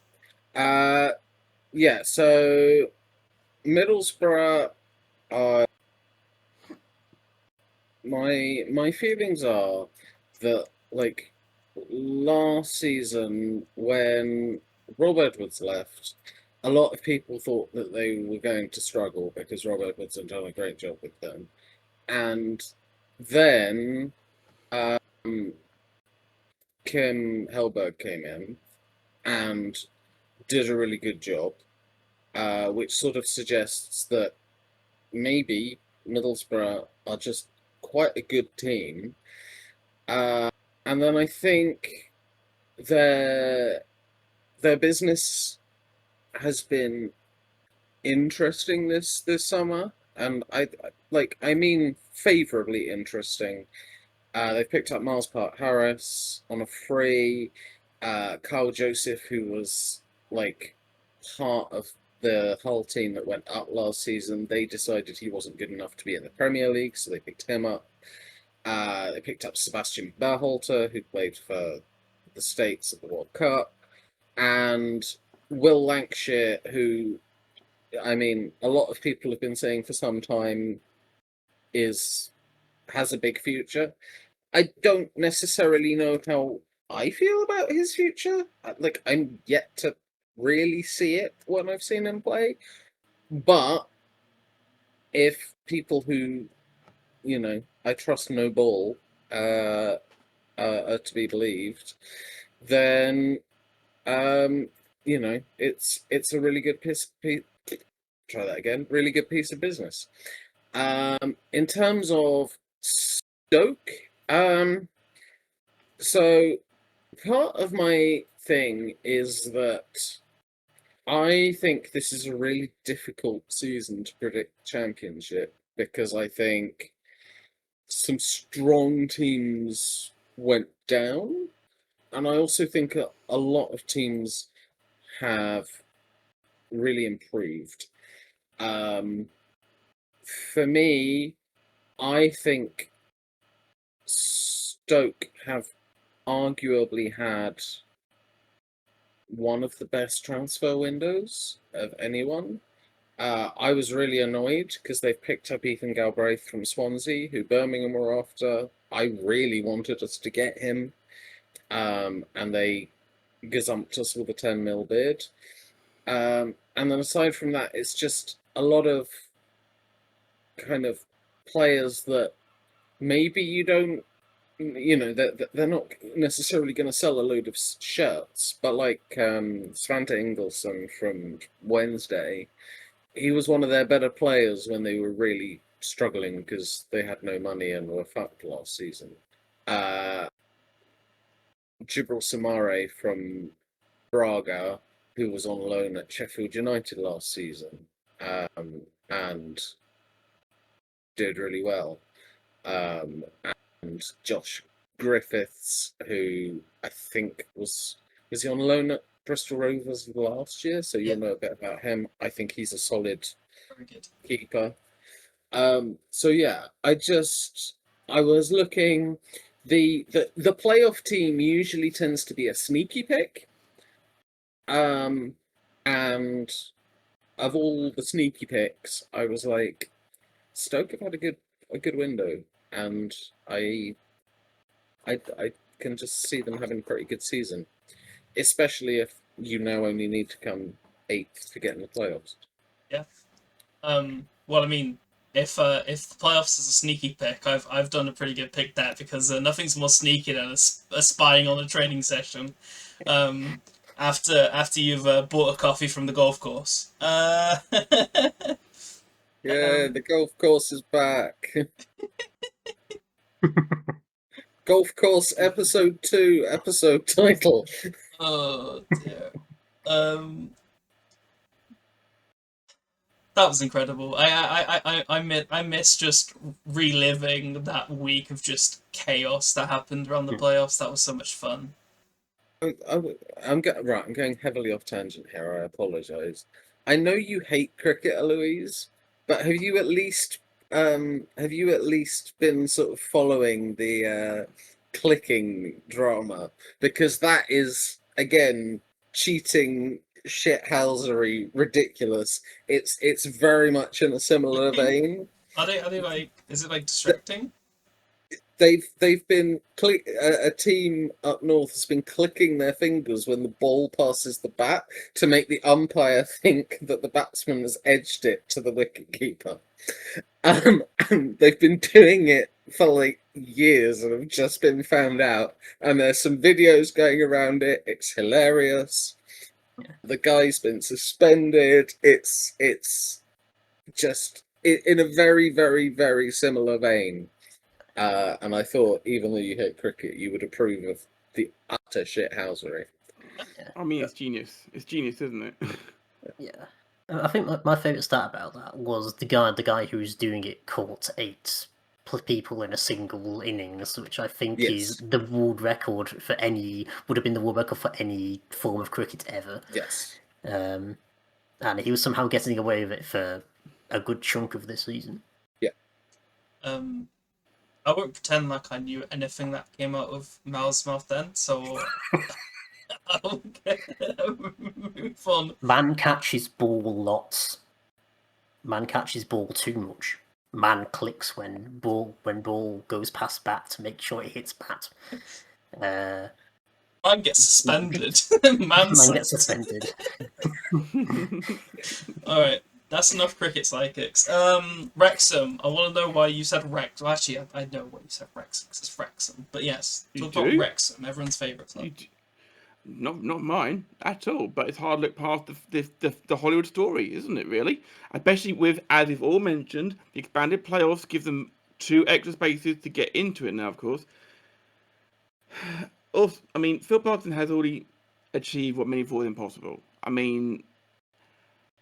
Yeah, so Middlesbrough are my feelings are that, like, last season when Rob Edwards left, a lot of people thought that they were going to struggle because Rob Edwards had done a great job with them. And then Kim Helberg came in and did a really good job, which sort of suggests that maybe Middlesbrough are just quite a good team. And then I think their business has been interesting this summer, and I mean favourably interesting. They've picked up Miles Park-Harris on a free. Kyle Joseph, who was like part of the whole team that went up last season, they decided he wasn't good enough to be in the Premier League, so they picked him up. They picked up Sebastian Berhalter, who played for the States at the World Cup, and Will Lancashire, who, I mean, a lot of people have been saying for some time has a big future. I don't necessarily know how I feel about his future. Like, I'm yet to really see it when I've seen him play. But if people who, I trust no ball, are to be believed, then, it's a really good try that again. Really good piece of business. In terms of Stoke, so part of my thing is that I think this is a really difficult season to predict championship because I think some strong teams went down. and I also think a lot of teams have really improved. For me, I think Stoke have arguably had one of the best transfer windows of anyone. I was really annoyed because they've picked up Ethan Galbraith from Swansea, who Birmingham were after. I really wanted us to get him, and they gazumped us with a 10 mil bid. And then aside from that, it's just a lot of kind of players that maybe you don't, they're not necessarily going to sell a load of shirts, but like Svante Ingelsson from Wednesday, he was one of their better players when they were really struggling because they had no money and were fucked last season. Jibril Samare from Braga, who was on loan at Sheffield United last season, and did really well. And Josh Griffiths, who I think was he on loan at Bristol Rovers last year, so you'll know a bit about him. I think he's a solid Very good. keeper. So yeah, I was looking. The playoff team usually tends to be a sneaky pick. And of all the sneaky picks, I was like, Stoke have had a good window, and I can just see them having a pretty good season, especially if you now only need to come 8th to get in the playoffs. Yeah. Well, I mean, if the playoffs is a sneaky pick, I've done a pretty good pick that because nothing's more sneaky than a spying on a training session. After you've bought a coffee from the golf course. Yeah, the golf course is back. Golf course episode 2, episode title. Oh dear. That was incredible. I miss just reliving that week of just chaos that happened around the playoffs. That was so much fun. I'm going heavily off tangent here. I apologise. I know you hate cricket, Eloise, but have you at least been sort of following the clicking drama? Because that is again cheating, shithousery, ridiculous. It's very much in a similar vein. Are they like? Is it like distracting? They've been a team up north has been clicking their fingers when the ball passes the bat to make the umpire think that the batsman has edged it to the wicketkeeper. And they've been doing it for like years and have just been found out. And there's some videos going around it. It's hilarious. Yeah. The guy's been suspended. It's just in a very, very, very similar vein. And I thought, even though you hate cricket, you would approve of the utter shithousery. I mean, it's genius. It's genius, isn't it? Yeah. I think my favourite stat about that was the guy who was doing it caught 8 people in a single innings, which I think is the world record for would have been the world record for any form of cricket ever. Yes. And he was somehow getting away with it for a good chunk of this season. Yeah. I won't pretend like I knew anything that came out of Mal's mouth then, so I'll move on. Man catches ball lots. Man catches ball too much. Man clicks when ball goes past bat to make sure it hits bat. Man gets suspended. Man gets suspended. Alright, that's enough cricket psychics. Wrexham, I want to know why you said Wrexham. Well, actually, I know why you said Wrexham, because it's Wrexham. But yes, talk about Wrexham, everyone's favourite club. Not mine at all, but it's hard to look past the Hollywood story, isn't it, really? Especially with, as we've all mentioned, the expanded playoffs give them 2 extra spaces to get into it now, of course. Also, I mean, Phil Parkinson has already achieved what many thought impossible. I mean,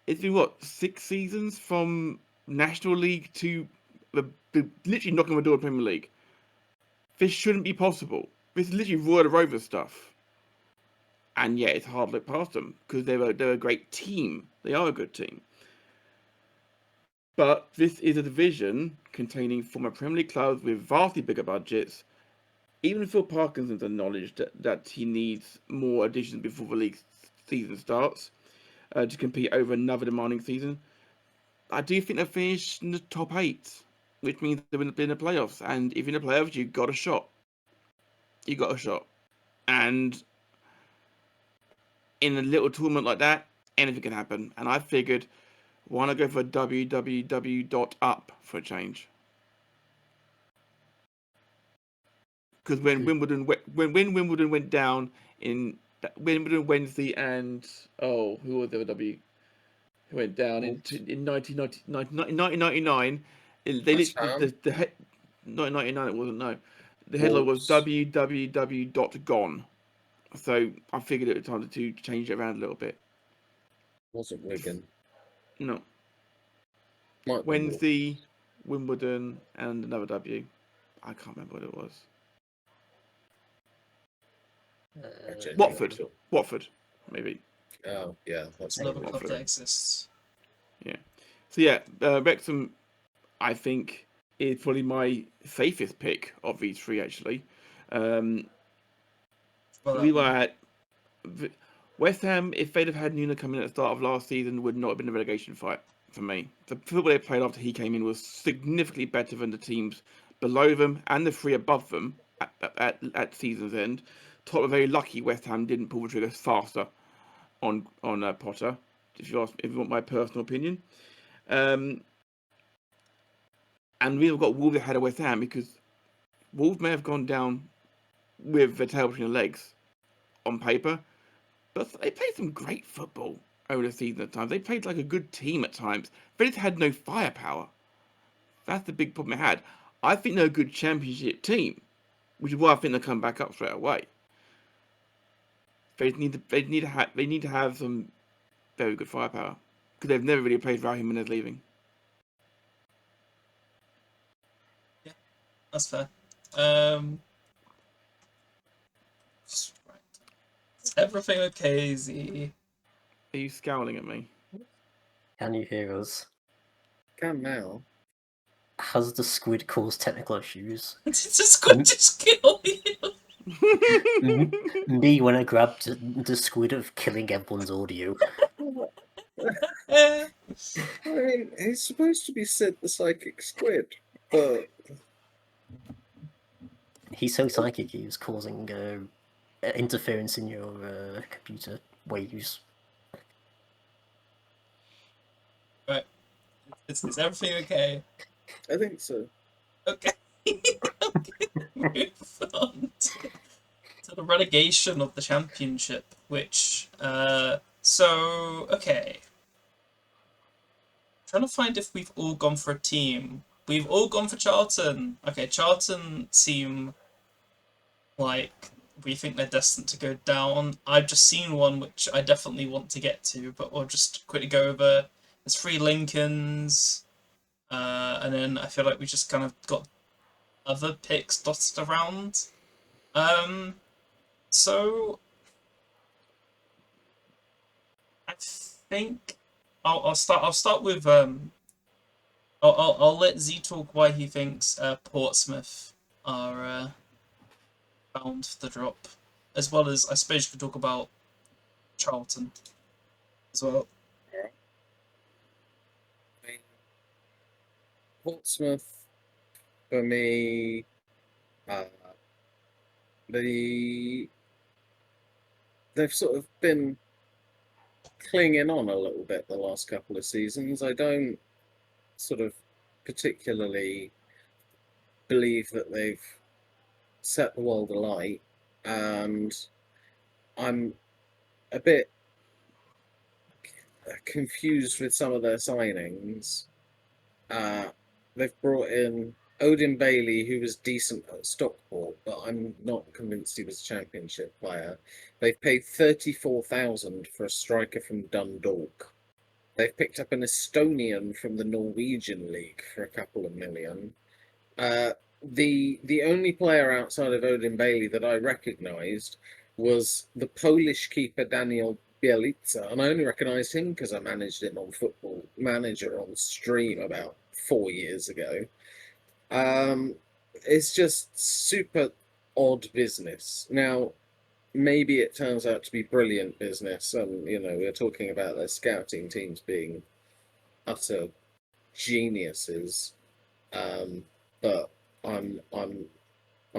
it's been, 6 seasons from National League to literally knocking on the door of Premier League. This shouldn't be possible. This is literally Royal Rover stuff. and yet it's hard to look past them because they're a great team. They are a good team. But this is a division containing former Premier League clubs with vastly bigger budgets. Even Phil Parkinson's acknowledged that he needs more additions before the league season starts to compete over another demanding season. I do think they'll finish in the top 8, which means they're in the playoffs. And if you're in the playoffs, you've got a shot. You got a shot. And in a little tournament like that, anything can happen. And I figured, why not go for www.up for a change? Because when Wimbledon went down in Wimbledon Wednesday and who was the other W? Who went down in 1999? They literally the 1999 it wasn't, no. The headline was www.gone. So I figured it was time to change it around a little bit. Wasn't Wigan. No. Might be Wednesday, Wimbledon, and another W. I can't remember what it was. Watford. Watford, maybe. Oh, yeah. That's Another not club Watford. that exists. Yeah. So yeah, Wrexham, I think, is probably my safest pick of these three, actually. Well, We were at West Ham. If they'd have had Nuno come in at the start of last season, would not have been a relegation fight for me. The football they played after he came in was significantly better than the teams below them and the three above them at season's end. Tottenham very lucky West Ham didn't pull the trigger faster on Potter. If you want my personal opinion, and we've got Wolves ahead of West Ham because Wolves may have gone down with their tail between their legs on paper, but they played some great football over the season at times. They played like a good team at times. They just had no firepower. That's the big problem they had. I think they're a good championship team, which is why I think they'll come back up straight away. They need to have some very good firepower because they've never really played without Jimenez leaving. Yeah, that's fair. Is everything okay, Z? Are you scowling at me? Can you hear us? Can now. Has the squid caused technical issues? Just kill you. Me when I grabbed the squid of killing everyone's audio. I mean, he's supposed to be Sid the Psychic Squid, but He's so psychic he was causing interference in your computer waves. Right. Is everything okay? I think so. Okay. Move on to the relegation of the championship, which okay. Trying to find if we've all gone for a team. We've all gone for Charlton. Okay, Charlton seem like we think they're destined to go down. I've just seen one which I definitely want to get to, but we'll just quickly go over. There's 3 Lincolns, and then I feel like we just kind of got other picks dotted around. So I think I'll start with I'll let Z talk why he thinks Portsmouth are bound for the drop, as well as I suppose you could talk about Charlton as well. Portsmouth, for me, they've sort of been clinging on a little bit the last couple of seasons. I don't sort of particularly believe that they've set the world alight, and I'm a bit confused with some of their signings. They've brought in Odin Bailey, who was decent at Stockport, but I'm not convinced he was a championship player. They've paid 34,000 for a striker from Dundalk. They've picked up an Estonian from the Norwegian League for a couple of million. The only player outside of Odin Bailey that I recognised was the Polish keeper Daniel Bielica, and I only recognised him because I managed him on Football Manager on stream about 4 years ago. It's just super odd business. Now, maybe it turns out to be brilliant business, and we're talking about their scouting teams being utter geniuses, but I'm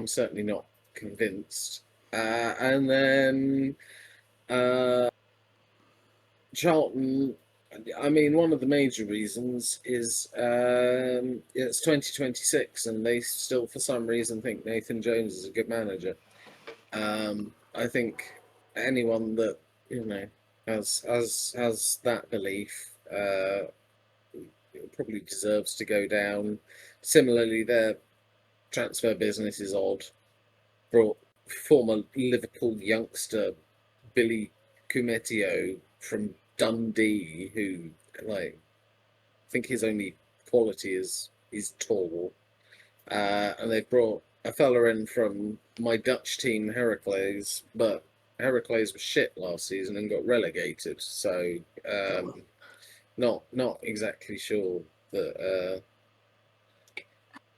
certainly not convinced. And then Charlton. I mean, one of the major reasons is it's 2026, and they still, for some reason, think Nathan Jones is a good manager. I think anyone that has that belief probably deserves to go down. Similarly, their transfer business is odd. Brought former Liverpool youngster Billy Kumetio from Dundee, who I think his only quality is tall, and they've brought a fella in from my Dutch team Heracles, but Heracles was shit last season and got relegated, so not exactly sure that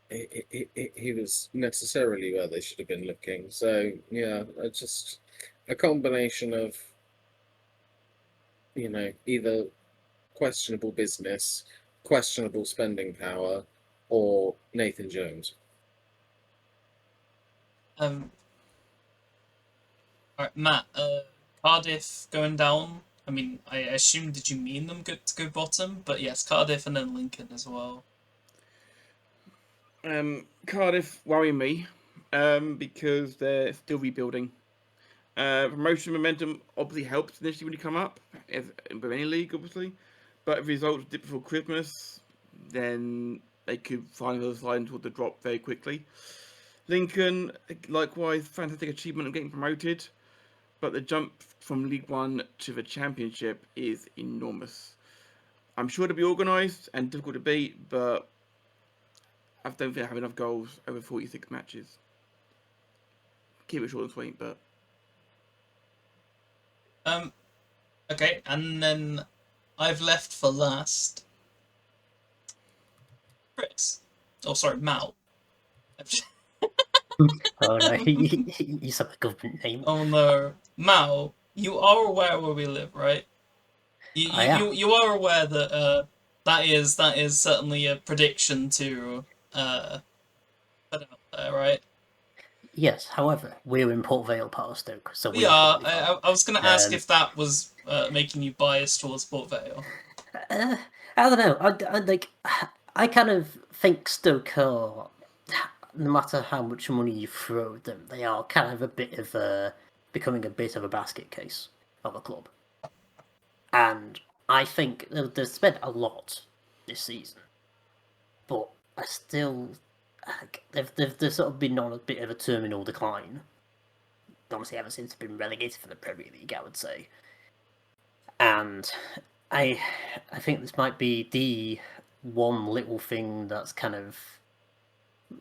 he was necessarily where they should have been looking. So yeah, it's just a combination of either questionable business, questionable spending power, or Nathan Jones. Alright, Matt, Cardiff going down. I mean, I assume, did you mean them to go bottom? But yes, Cardiff and then Lincoln as well. Cardiff worry me because they're still rebuilding. Promotion momentum obviously helps initially when you come up, with any league, obviously. But if results dip before Christmas, then they could find those lines toward the drop very quickly. Lincoln, likewise, fantastic achievement of getting promoted, but the jump from League One to the Championship is enormous. I'm sure it'll be organised and difficult to beat, but I don't think I have enough goals over 46 matches. Keep it short and sweet, but... Okay, and then I've left for last Chris. Oh, sorry, Mal. Oh no, you said the government name. Oh no, Mal. You are aware where we live, right? I am. You are aware that that is certainly a prediction to put out there, right? Yes, however, we're in Port Vale, part of Stoke, so We we are. probably fine. I was going to ask Um, if that was making you biased towards Port Vale. I don't know. I kind of think Stoke are, no matter how much money you throw at them, they are kind of a bit of a becoming a bit of a basket case of a club. And I think they've spent a lot this season, but I still they've sort of been on a bit of a terminal decline. Honestly, ever since they've been relegated from the Premier League, I would say. And I think this might be the one little thing that's kind of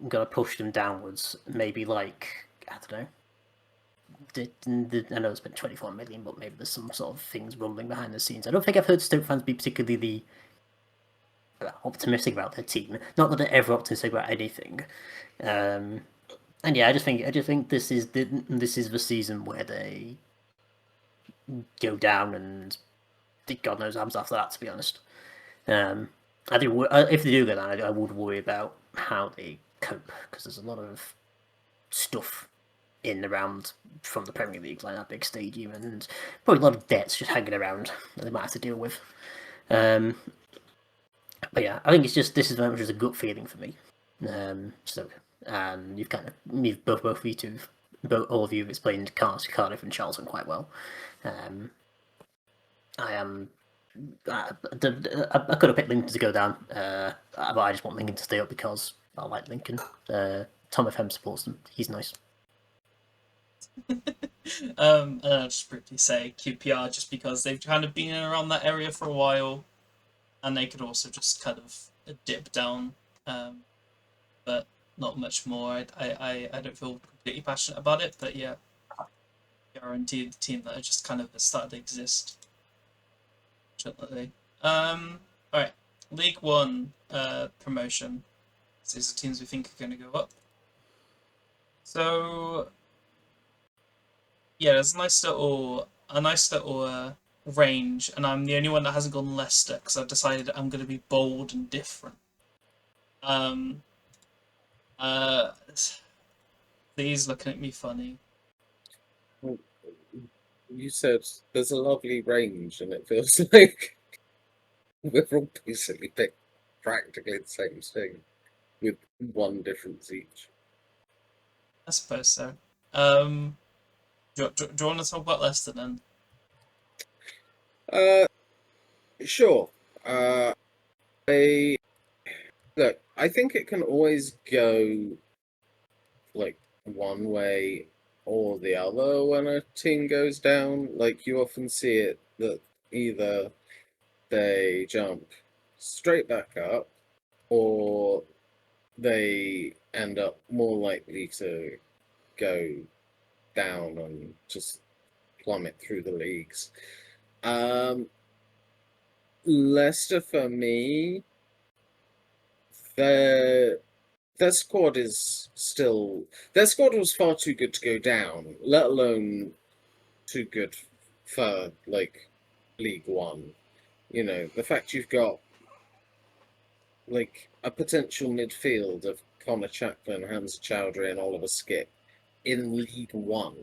gonna push them downwards. Maybe like, I don't know. I know it's been 24 million, but maybe there's some sort of things rumbling behind the scenes. I don't think I've heard Stoke fans be particularly optimistic about their team. Not that they're ever optimistic about anything. And yeah, I just think this is the season where they go down, and God knows happens after that. To be honest, I do. If they do go down, I would worry about how they cope, because there's a lot of stuff in around from the Premier League, like that big stadium, and probably a lot of debts just hanging around that they might have to deal with. But yeah, I think it's just this is very much just a gut feeling for me. So you've both of you two, all of you have explained Cardiff and Charlton quite well. I could have picked Lincoln to go down, but I just want Lincoln to stay up because I like Lincoln. Tom FM supports them. He's nice. And I'll just briefly say QPR just because they've kind of been around that area for a while, and they could also just kind of dip down, but not much more. I don't feel completely passionate about it, but yeah. guaranteed the team that are just kind of started to exist. Fortunately. Alright. League One promotion. These are teams we think are going to go up. So yeah, there's a nice little range, and I'm the only one that hasn't gone Leicester because I've decided I'm going to be bold and different. He's looking at me funny. You said there's a lovely range, and it feels like we're all basically picked practically the same thing with one difference each. I suppose so. Do you want to talk about Leicester then? Sure. I look. I think it can always go like one way or the other when a team goes down. Like you often see it that either they jump straight back up or they end up more likely to go down and just plummet through the leagues. Leicester for me, their squad is still their squad was far too good to go down, let alone too good for like League One. You know, the fact you've got like a potential midfield of Connor Chaplin, Hamza Chowdhury, and Oliver Skip in League One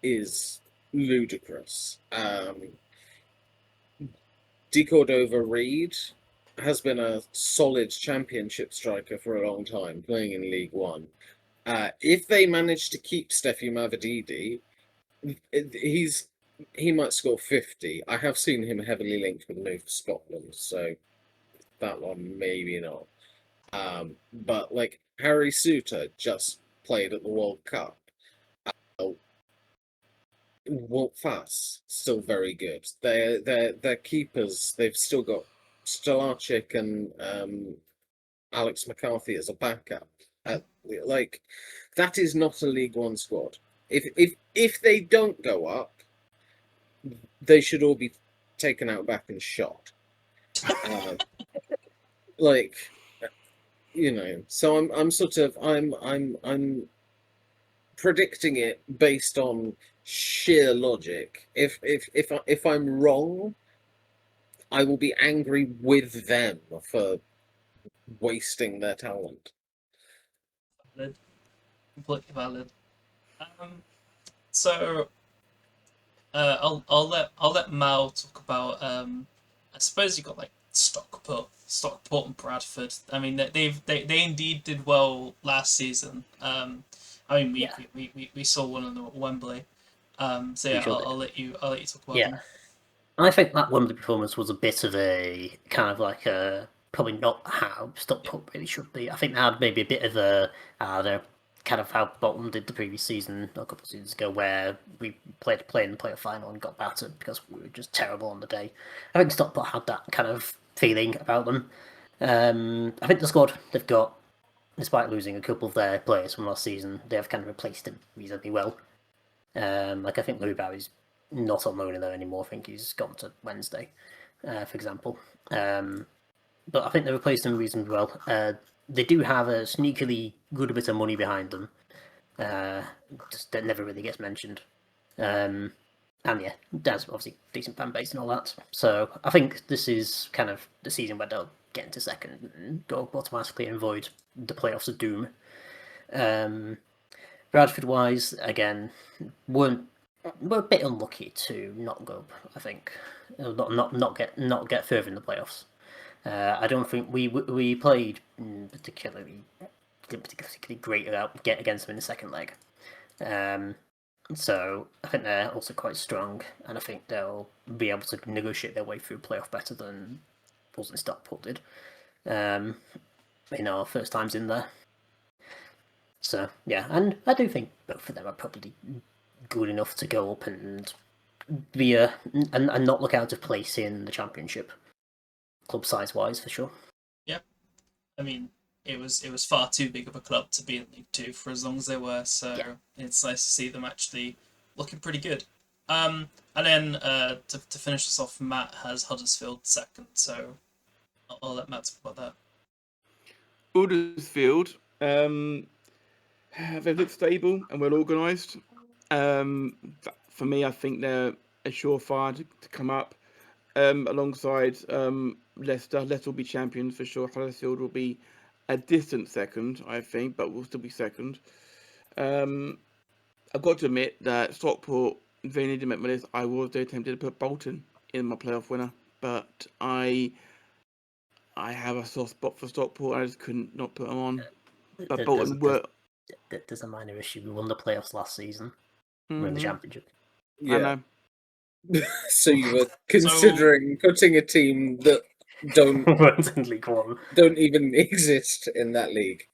is ludicrous. De Cordova-Reid has been a solid championship striker for a long time, playing in League One. If they manage to keep Steffi Mavididi, he might score 50. I have seen him heavily linked with a move to Scotland, so that one maybe not. But like Harry Suter just played at the World Cup. Walt Fass still very good. Their keepers. They've still got Stolarczyk and Alex McCarthy as a backup. Like that is not a League One squad. If they don't go up, they should all be taken out back and shot. Like you know. So I'm predicting it based on sheer logic. If I'm wrong, I will be angry with them for wasting their talent. Valid. Completely valid. So I'll let Mal talk about I suppose you got like Stockport and Bradford. I mean they indeed did well last season. I mean we saw one of them at Wembley. So yeah, I'll let you talk about them. I think that Wembley performance was a bit of a kind of like a probably not how Stockport really should be. I think they had maybe a bit of a they're kind of how Bolton did the previous season, a couple of seasons ago, where we played in the playoff final and got battered because we were just terrible on the day. I think Stockport had that kind of feeling about them. I think the squad they've got, despite losing a couple of their players from last season, they have kind of replaced them reasonably well. Like I think Louis Barry's not on loan there anymore. I think he's gone to Wednesday, for example. But I think they replaced them reasonably well. They do have a sneakily good bit of money behind them. Just that never really gets mentioned. And yeah, there's obviously decent fan base and all that. So I think this is kind of the season where they'll get into second and go automatically and avoid the playoffs of doom. Bradford wise, again, were a bit unlucky to not go up. I think not get further in the playoffs. I don't think we played particularly great against them in the second leg. So I think they're also quite strong, and I think they'll be able to negotiate their way through playoff better than Wolves and Stockport did in our first times in there. So yeah, and I do think both of them are probably good enough to go up and be and not look out of place in the championship, club size wise for sure. Yeah, I mean it was far too big of a club to be in League Two for as long as they were. So It's nice to see them actually looking pretty good. And then to finish us off, Matt has Huddersfield second, so I'll let Matt talk about that. Huddersfield, they look stable and well organised. For me, I think they're a surefire to come up alongside Leicester. Leicester will be champions for sure. Huddersfield will be a distant second, I think, but will still be second. I've got to admit that Stockport, if they needed to make my list, I was tempted to put Bolton in my playoff winner, but I have a soft spot for Stockport. I just couldn't not put them on. But Bolton were. There's a minor issue. We won the playoffs last season. We're in the championship. I know. So you were considering putting a team that Weren't in League One. don't even exist in that league.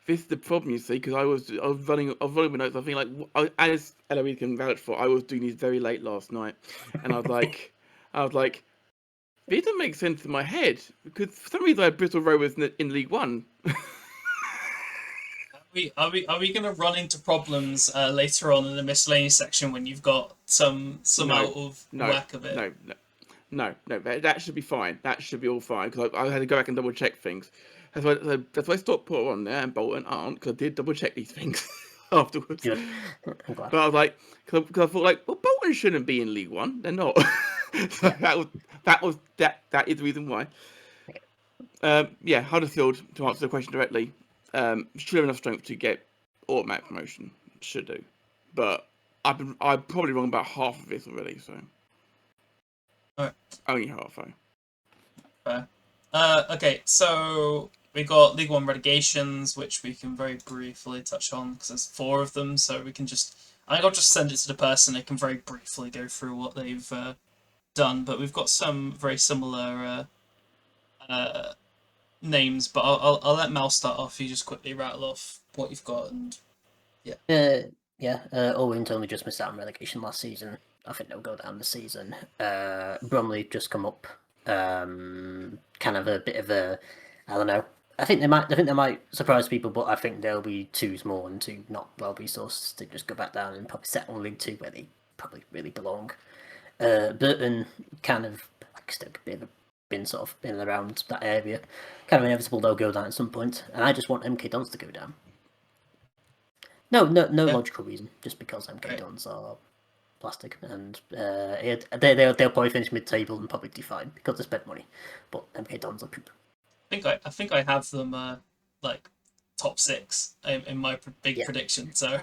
This is the problem, you see, because I was running my notes. I think as Eloise can vouch for, I was doing these very late last night, and I was like, this doesn't make sense in my head because for some reason I had Bristol Rovers in League One. Are we gonna run into problems later on in the miscellaneous section when you've got some out of whack of it? No, that should be fine. That should be all fine because I had to go back and double check things. That's why I stopped put on there and Bolton aren't, because I did double check these things afterwards. Good. I'm glad. But I was like, because I thought well, Bolton shouldn't be in League One. They're not. So that is the reason why. Huddersfield, to answer the question directly, should have enough strength to get automatic promotion. Should do, but I'm probably wrong about half of this already. So, alright, only half though. Fair. Okay, so we got League One relegations, which we can very briefly touch on because there's 4 of them. So we can I'll just send it to the person. They can very briefly go through what they've done. But we've got some very similar names. But I'll let Mal start off. You just quickly rattle off what you've got and Owen only just missed out on relegation last season. I think they'll go down this season. Bromley just come up. Kind of a bit of a, I don't know. I think they might surprise people, but I think they'll be too small and too not well resourced to just go back down and probably settle in League 2 where they probably really belong. Burton kind of still been sort of in and around that area. Kind of inevitable they'll go down at some point, and I just want MK Dons to go down. No logical reason, just because MK Dons are plastic, and they'll probably finish mid-table and probably define because they spent money. But MK Dons are poop. I think I have them like top 6 in my big prediction. So,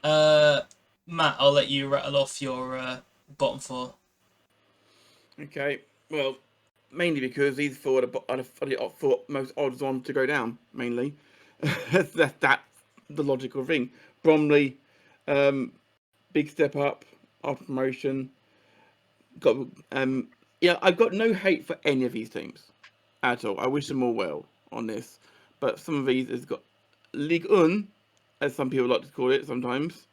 Matt, I'll let you rattle off your bottom 4. Okay, well, mainly because these 4 are the most odds on to go down. Mainly, that's the logical thing. Bromley, big step up after promotion. I've got no hate for any of these teams at all. I wish them all well on this, but some of these has got Ligue 1, as some people like to call it sometimes.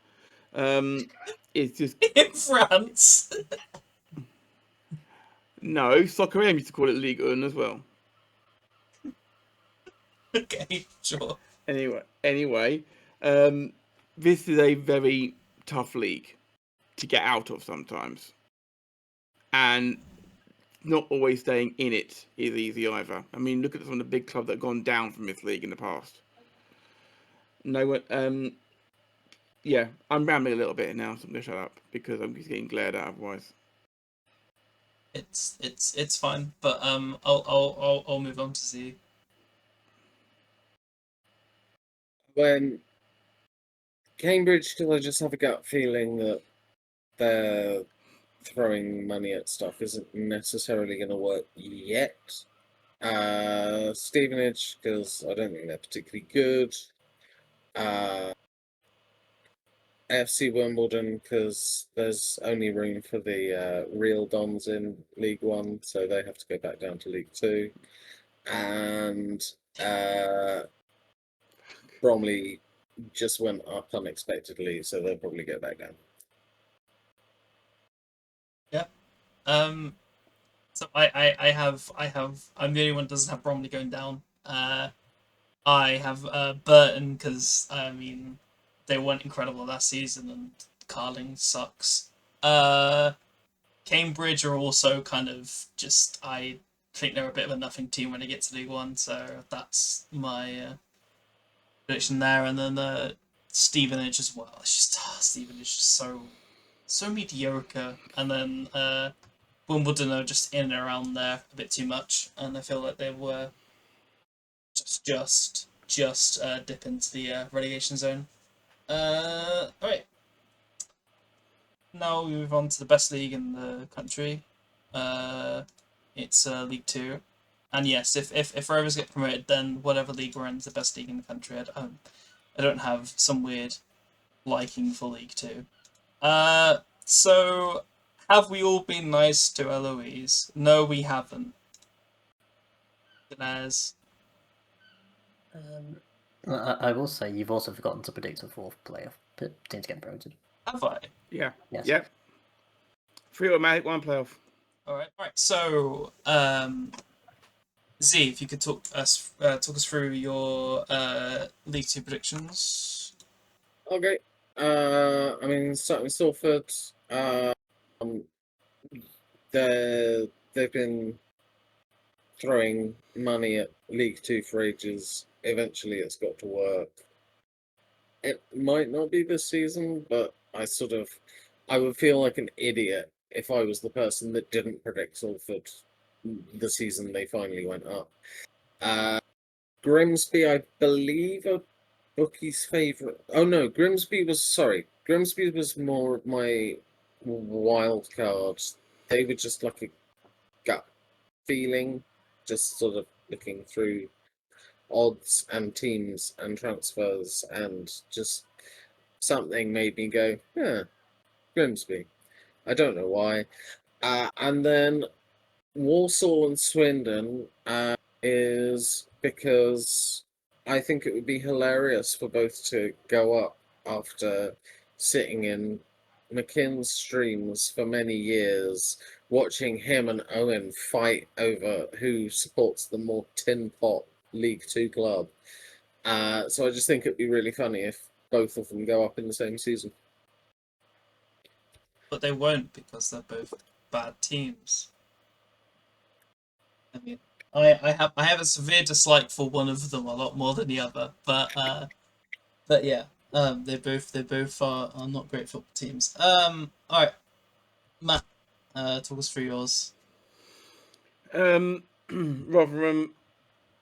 It's just in France. No, Soccer AM used to call it Ligue 1 as well. Okay, sure. Anyway, this is a very tough league to get out of sometimes, and not always staying in it is easy either. I mean, look at some of the big clubs that have gone down from this league in the past. No one. I'm rambling a little bit now, so I'm gonna shut up because I'm just getting glared at otherwise. It's fine, but I'll move on to Z. When Cambridge, because I just have a gut feeling that they're throwing money at stuff isn't necessarily going to work yet. Stevenage, because I don't think they're particularly good. AFC Wimbledon, because there's only room for the real Dons in League 1, so they have to go back down to League 2. And Bromley just went up unexpectedly, so they'll probably go back down. Yeah. So I'm the only one that doesn't have Bromley going down. I have Burton because I mean they weren't incredible last season, and Carling sucks. Cambridge are also kind of just, I think they're a bit of a nothing team when they get to League One, so that's my prediction there. And then Stevenage as well. It's just Stevenage is just so mediocre. And then Wimbledon are just in and around there a bit too much, and I feel like they were just dip into the relegation zone. Alright. Now we move on to the best league in the country. It's League Two, and yes, if Rovers get promoted, then whatever league we're in is the best league in the country. I don't have some weird liking for League Two. So have we all been nice to Eloise? No, we haven't. Gaz. I will say you've also forgotten to predict a fourth playoff team to get promoted. Have I? Yeah. Yes. Yeah. 3 automatic, 1 playoff. Alright. So, Z, if you could talk us through your League Two predictions. Okay. I mean, starting with Salford, they've been throwing money at League Two for ages. Eventually, it's got to work. It might not be this season, but I would feel like an idiot if I was the person that didn't predict Salford the season they finally went up. Grimsby, I believe, are bookies' favourite. Oh no, Grimsby was more of my wild card. They were just like a gut feeling, just sort of looking through odds and teams and transfers, and just something made me go, yeah, Grimsby. I don't know why. And then Walsall and Swindon is because I think it would be hilarious for both to go up after sitting in McKinn's streams for many years, watching him and Owen fight over who supports the more tin pot League Two club. So I just think it'd be really funny if both of them go up in the same season. But they won't, because they're both bad teams. I mean, I have a severe dislike for one of them a lot more than the other, but yeah, they both are not great football teams. All right, Matt, talk us through yours. Rotherham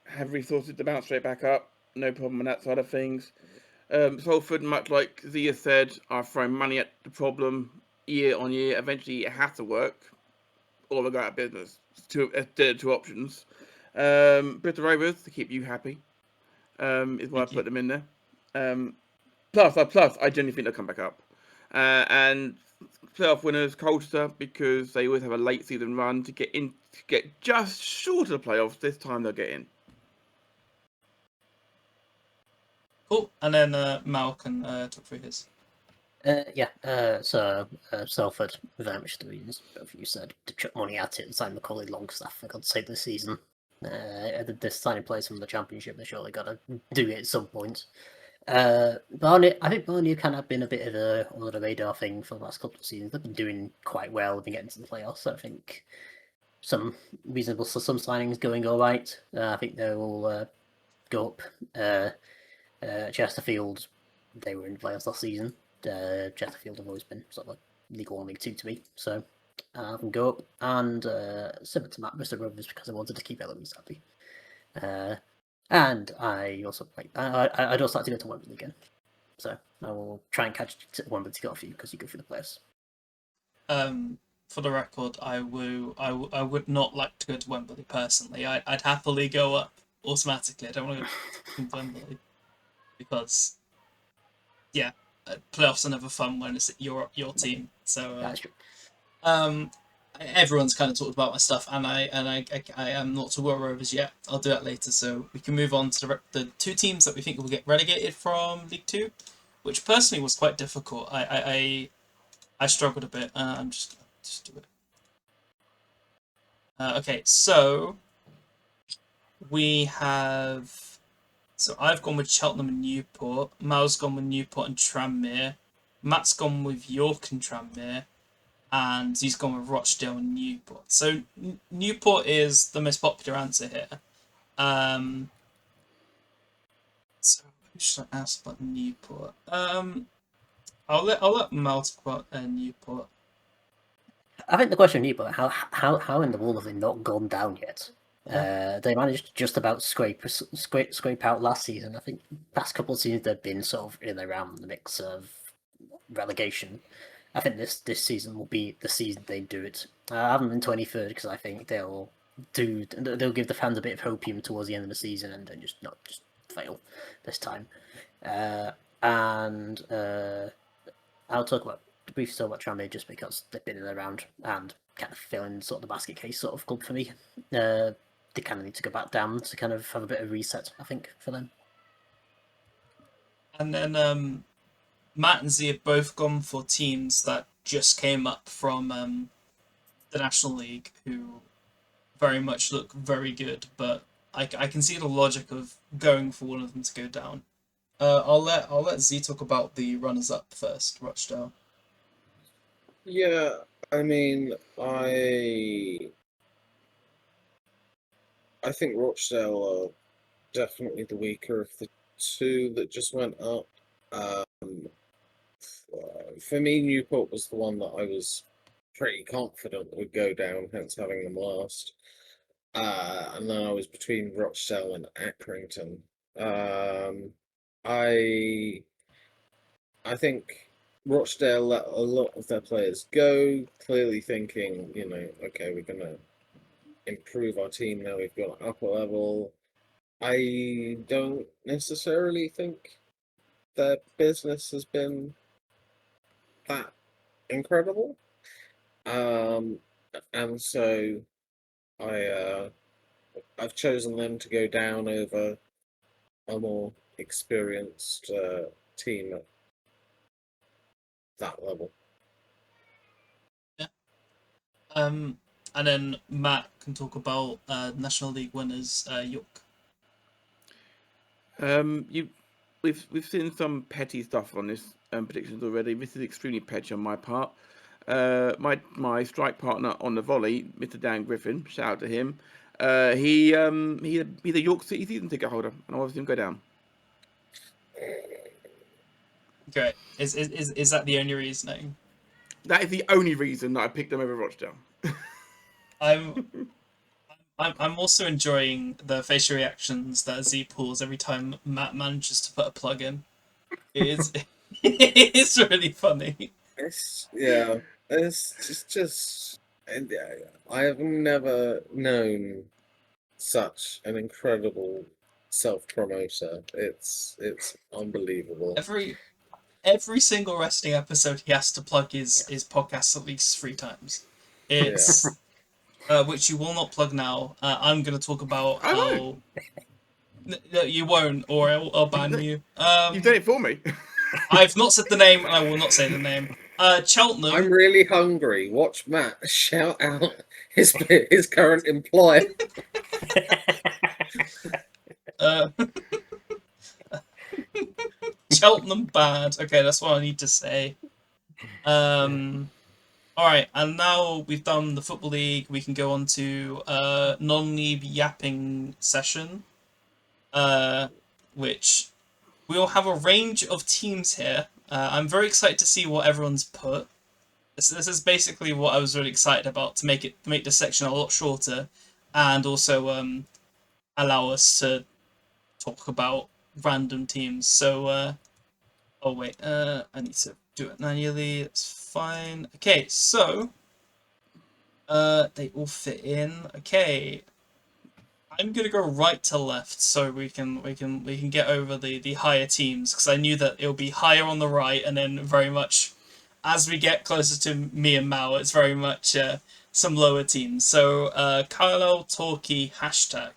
have resources to bounce straight back up. No problem on that side of things. Salford, much like Zia said, are throwing money at the problem year on year. Eventually, it has to work, or they'll go out of business. Two options. Bristol Rovers, to keep you happy, is why I put them in there. Plus, I genuinely think they'll come back up. And playoff winners, Colchester, because they always have a late season run to get just short of the playoffs. This time they'll get in. Cool, and then Mal can talk through his. So Salford, very much the reasons both of you said, to chuck money at it and sign Macaulay Longstaff for God's sake this season. They're signing players from the Championship, they surely got to do it at some point. Barney, I think Barney kind of been a bit of a under the radar thing for the last couple of seasons. They've been doing quite well, they've been getting to the playoffs, so I think some signings going all right. I think they will go up. Chesterfield, they were in the playoffs last season. Chesterfield have always been sort of like League 1, League 2 to me, so have them go up. And similar to Matt, Mr. Rovers, because I wanted to keep Eloise happy. And I also I'd also like to go to Wembley again, so I will try and catch Wembley to go for you because you go through the playoffs. For the record, I would not like to go to Wembley personally. I'd happily go up automatically. I don't want to go to Wembley because, yeah, playoffs are never fun when it's your team. So That's true. Everyone's kind of talked about my stuff, and I am not to World Rovers yet. I'll do that later, so we can move on to the two teams that we think will get relegated from League Two, which personally was quite difficult. I struggled a bit. I'm just do it. Okay, so we have So I've gone with Cheltenham and Newport. Mal's gone with Newport and Tranmere. Matt's gone with York and Tranmere. And he's gone with Rochdale and Newport. So Newport is the most popular answer here. So who should I ask about Newport? I'll let Mal talk about Newport. I think the question is, but how in the world have they not gone down yet? They managed to just about scrape out last season. I think past couple of seasons they've been sort of in and around the mix of relegation. I think this season will be the season they do it. I haven't been 23rd because I think they'll give the fans a bit of hopium towards the end of the season and then just fail this time. And I'll briefly talk about Tranmere just because they've been in and around and kind of filling sort of the basket case sort of club for me. They kind of need to go back down to kind of have a bit of reset, I think, for them. And then Matt and Z have both gone for teams that just came up from the National League, who very much look very good, but I can see the logic of going for one of them to go down. I'll let Z talk about the runners up first, Rochdale. Yeah, I mean, I think Rochdale are definitely the weaker of the two that just went up. For me, Newport was the one that I was pretty confident would go down, hence having them last. And then I was between Rochdale and Accrington. I think Rochdale let a lot of their players go, clearly thinking, okay, we're going to improve our team now, we've got upper level. I don't necessarily think their business has been that incredible. And so I've chosen them to go down over a more experienced team at that level. Yeah. And then Matt can talk about National League winners, York. We've seen some petty stuff on this predictions already. This is extremely petty on my part. My strike partner on the volley, Mr. Dan Griffin, shout out to him. He's a York City season ticket holder, and I want him to go down. Great. Is that the only reasoning? That is the only reason that I picked them over Rochdale. I'm also enjoying the facial reactions that Z pulls every time Matt manages to put a plug in. It's really funny. It's just I have never known such an incredible self-promoter. It's unbelievable. Every single wrestling episode he has to plug his podcast at least 3 times. It's which you will not plug now. I'm going to talk about how. No, you won't, or I'll ban you. You've done it for me. I've not said the name, and I will not say the name. Cheltenham. I'm really hungry. Watch Matt shout out his current employer. Cheltenham bad. Okay, that's what I need to say. Alright, and now we've done the Football League, we can go on to non-league yapping session, which we'll have a range of teams here. I'm very excited to see what everyone's put. This is basically what I was really excited about, to make this section a lot shorter, and also allow us to talk about random teams. So, oh wait, I need to do it manually. It's fine. Okay, so they all fit in. Okay, I'm gonna go right to left so we can get over the higher teams, because I knew that it'll be higher on the right, and then very much as we get closer to me and Mao, it's very much some lower teams. So Kylo, Torquay, hashtag.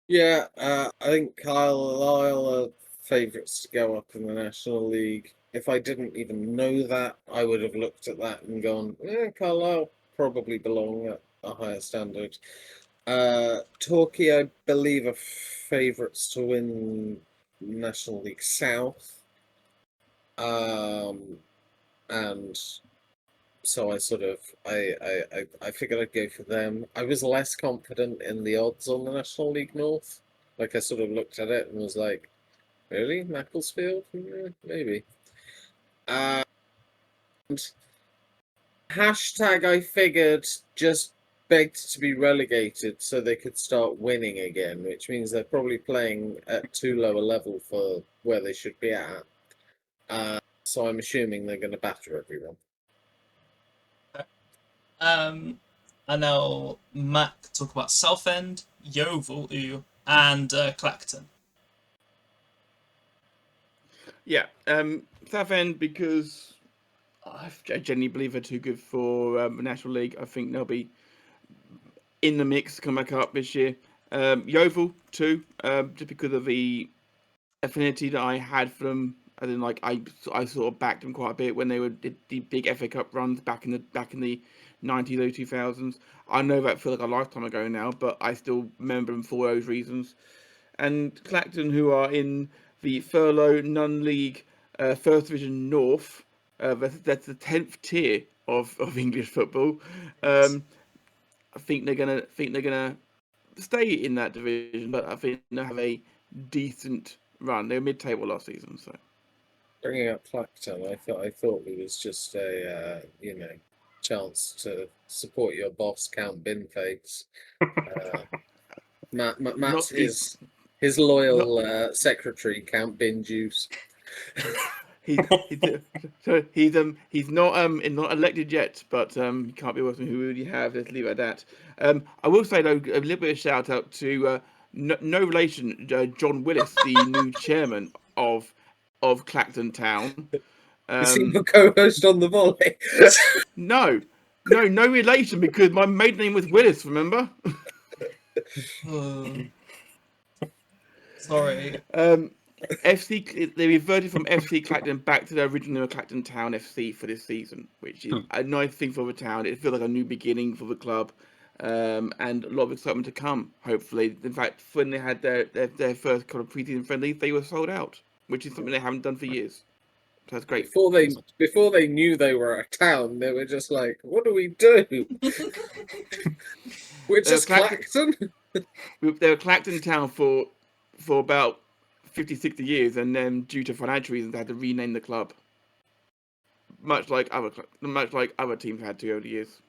Yeah, I think Carlisle are favourites to go up in the National League. If I didn't even know that, I would have looked at that and gone, Carlisle probably belong at a higher standard. Torquay, I believe, are favourites to win National League South. And so I figured I'd go for them. I was less confident in the odds on the National League North. Like I sort of looked at it and was like, really? Macclesfield? Yeah, maybe. And hashtag I figured just begged to be relegated so they could start winning again, which means they're probably playing at too low a level for where they should be at. So I'm assuming they're going to batter everyone. And now Mac talk about Southend, Yeovil, and Clacton. Yeah, Southend, because I genuinely believe they're too good for the National League. I think they'll be in the mix to come back up this year. Yeovil too, just because of the affinity that I had for them. As in, like I sort of backed them quite a bit when they did the big FA Cup runs back in the 90s, early 2000s. I know that feels like a lifetime ago now, but I still remember them for those reasons. And Clacton, who are in the Furlough Non-League First Division North, that's the 10th tier of English football. I think they're gonna stay in that division, but I think they'll have a decent run. They were mid-table last season, so. Bringing up Clacton, I thought it was just a chance to support your boss, Count Binface. Matt's his loyal secretary, Count Bin Juice. He's not elected yet, but he can't be worse than who we already have. Let's leave it at that. I will say though, a little bit of shout out to no relation, John Willis, the new chairman of Clacton Town. Is he the co-host on the volley? No relation, because my maiden name was Willis. Remember? Sorry. FC, they reverted from FC Clacton back to their original Clacton Town FC for this season, which is a nice thing for the town. It feels like a new beginning for the club, and a lot of excitement to come, hopefully. In fact, when they had their first kind of pre-season friendly, they were sold out, which is something they haven't done for years. So that's great. Before they knew they were a town, they were just like, what do we do? We're just Clacton? They were Clacton Town for about 50, 60 years, and then due to financial reasons, they had to rename the club. Much like other teams had to over the years.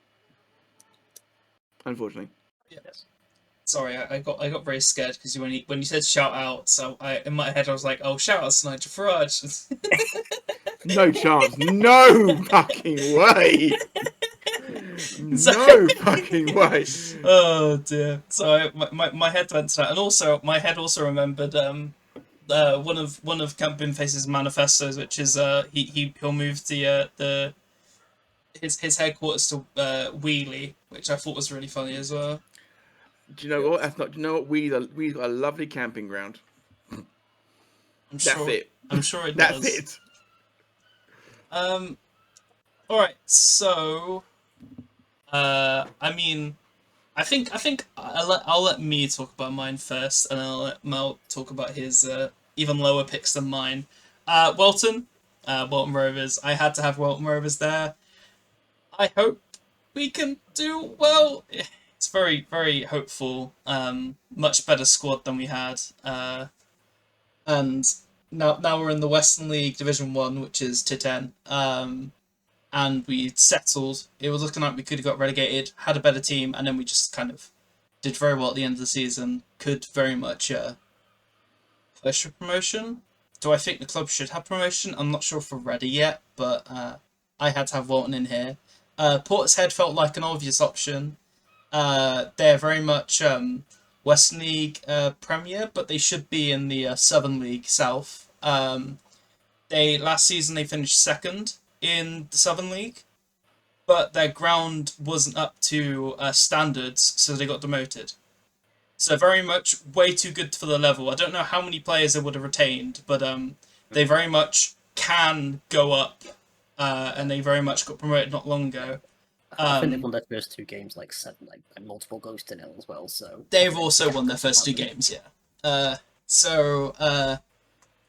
Unfortunately. Yes. Sorry, I got very scared because when you said shout out, so in my head I was like, oh, shout out to Nigel Farage. No chance. No fucking way. No fucking way. Oh dear. So my head went to that, and also my head also remembered one of Camp Binface's manifestos, which is he'll move his headquarters to Wheelie, which I thought was really funny as well. Do you know what? Do you know what? We've got a lovely camping ground. That's it. I'm sure it That's does. it. All right. So, I mean, I think I'll let me talk about mine first, and I'll let Mel talk about his even lower picks than mine. Welton Rovers. I had to have Welton Rovers there. I hope we can do well. It's very, very hopeful. Much better squad than we had. And now we're in the Western League Division 1, which is to 10. And we settled. It was looking like we could have got relegated, had a better team, and then we just kind of did very well at the end of the season. Could very much push for promotion. Do I think the club should have promotion? I'm not sure if we're ready yet, but I had to have Walton in here. Portishead felt like an obvious option. They're very much Western League Premier, but they should be in the Southern League South. Last season they finished second in the Southern League, but their ground wasn't up to standards, so they got demoted. So very much way too good for the level. I don't know how many players they would have retained, but they very much can go up, and they very much got promoted not long ago. I think they've won their first 2 games like 7, like multiple goals to 0 as well. So They've also won their first 2 games, yeah. So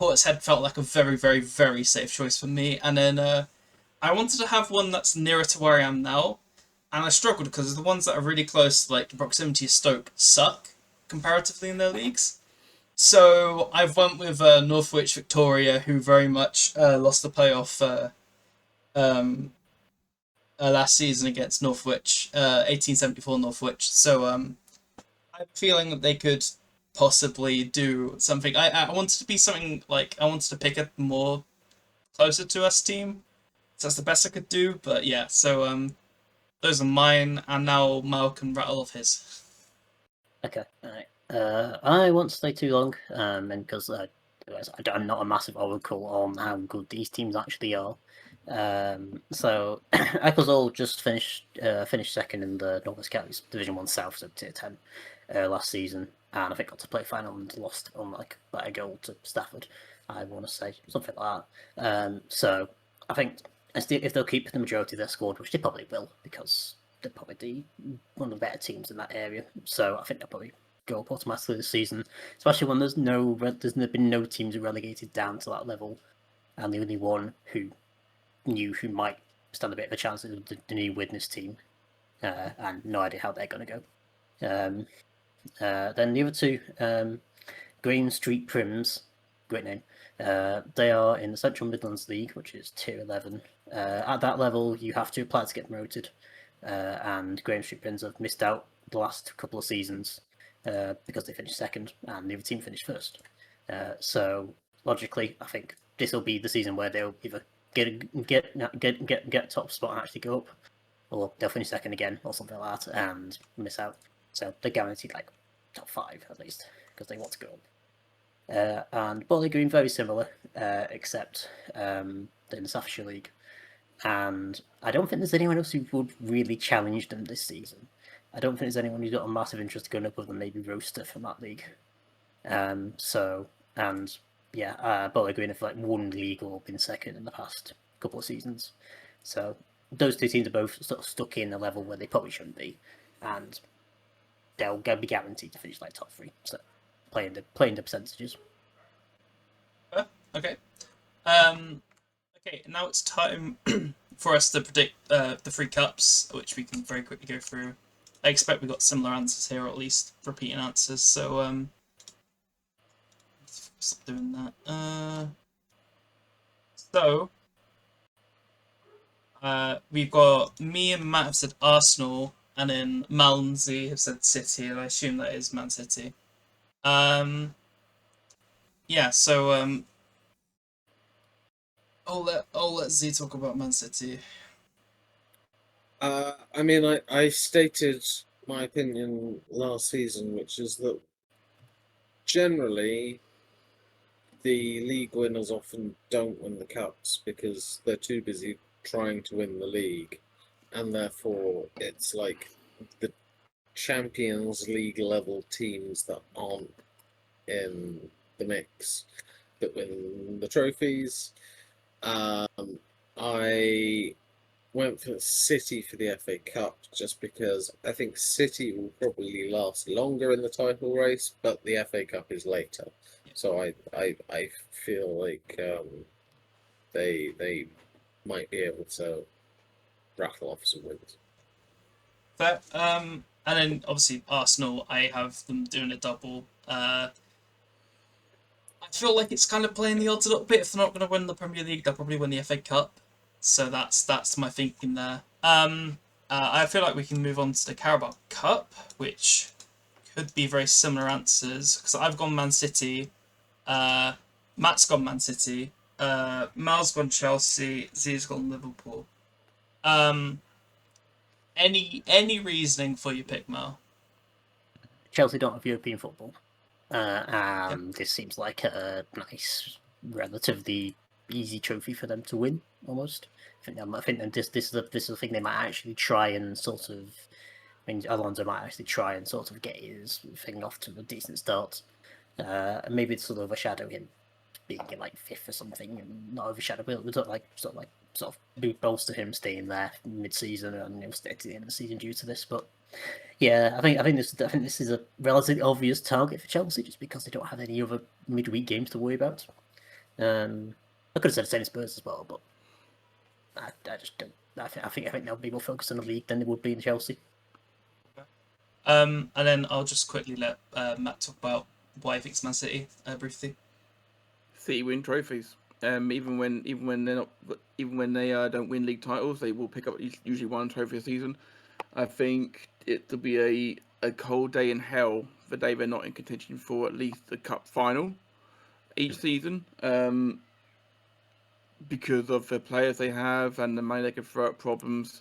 Portishead felt like a very, very, very safe choice for me. And then I wanted to have one that's nearer to where I am now. And I struggled because the ones that are really close, like the proximity of Stoke, suck comparatively in their leagues. So I went with Northwich Victoria, who very much lost the playoff last season against Northwich, 1874 Northwich. So I'm feeling that they could possibly do something. I wanted to be something like, I wanted to pick a more closer to us team. So that's the best I could do. But yeah, so those are mine, and now Mal can rattle off his. Okay, alright. I won't stay too long, and because I'm not a massive oracle on how good these teams actually are. So Ecclesall just finished second in the Northwest Counties Division 1 South, so Tier 10, last season, and I think got to play final and lost on like by a goal to Stafford. I want to say something like that. So I think if they'll keep the majority of their squad, which they probably will, because they're probably one of the better teams in that area. So I think they'll probably go up automatically this season, especially when there's been no teams relegated down to that level, and the only one who might stand a bit of a chance is the new Widnes team, and no idea how they're going to go. Then the other 2, Green Street Prims, great name. They are in the Central Midlands League, which is Tier 11. At that level, you have to apply to get promoted, and Graham Street Prims have missed out the last couple of seasons because they finished second and the other team finished first. So logically, I think this will be the season where they'll either get top spot and actually go up, or they'll finish second again or something like that and miss out. So they're guaranteed like top 5 at least because they want to go up. And Bowley Green very similar, except they're in the Staffordshire League, and I don't think there's anyone else who would really challenge them this season. I don't think there's anyone who's got a massive interest going up other than maybe Roaster from that league. Bowley Green have like won league or been second in the past couple of seasons. So those 2 teams are both sort of stuck in a level where they probably shouldn't be, and they'll be guaranteed to finish like top 3. So playing the percentages. Okay. Okay, now it's time for us to predict the 3 cups, which we can very quickly go through. I expect we got similar answers here, or at least repeating answers. So let's stop doing that. We've got me and Matt have said Arsenal, and then Malmsey have said City, and I assume that is Man City. Yeah. So I'll let Z talk about Man City. I mean, I stated my opinion last season, which is that generally the league winners often don't win the cups because they're too busy trying to win the league, and therefore it's like the Champions League level teams that aren't in the mix that win the trophies. I went for City for the FA Cup just because I think City will probably last longer in the title race, but the FA Cup is later. So I feel like they might be able to rattle off some wins. Fair. And then obviously Arsenal, I have them doing a double. I feel like it's kind of playing the odds a little bit. If they're not going to win the Premier League, they'll probably win the FA Cup. So that's my thinking there. I feel like we can move on to the Carabao Cup, which could be very similar answers, because I've gone Man City, Matt's gone Man City, Mal's gone Chelsea, Z's gone Liverpool. Any reasoning for your pick, Mal? Chelsea don't have European football, and this seems like a nice, relatively easy trophy for them to win. Almost, I think this is the thing they might actually try and sort of. I mean, Alonso might actually try and sort of get his thing off to a decent start. Maybe it's sort of overshadow him being in like 5th or something, and not overshadow, but sort of like sort of bolster him staying there mid-season and he'll stay to the end of the season due to this. But yeah, I think this is a relatively obvious target for Chelsea just because they don't have any other midweek games to worry about. I could have said the same Spurs as well, but I just don't. I think they'll be more focused on the league than they would be in Chelsea. And then I'll just quickly let Matt talk about why he thinks Man City briefly. City win trophies. Even when they don't win league titles, they will pick up usually one trophy a season. I think it'll be a cold day in hell the day they're not in contention for at least the cup final each season. Because of the players they have and the money they can throw at problems.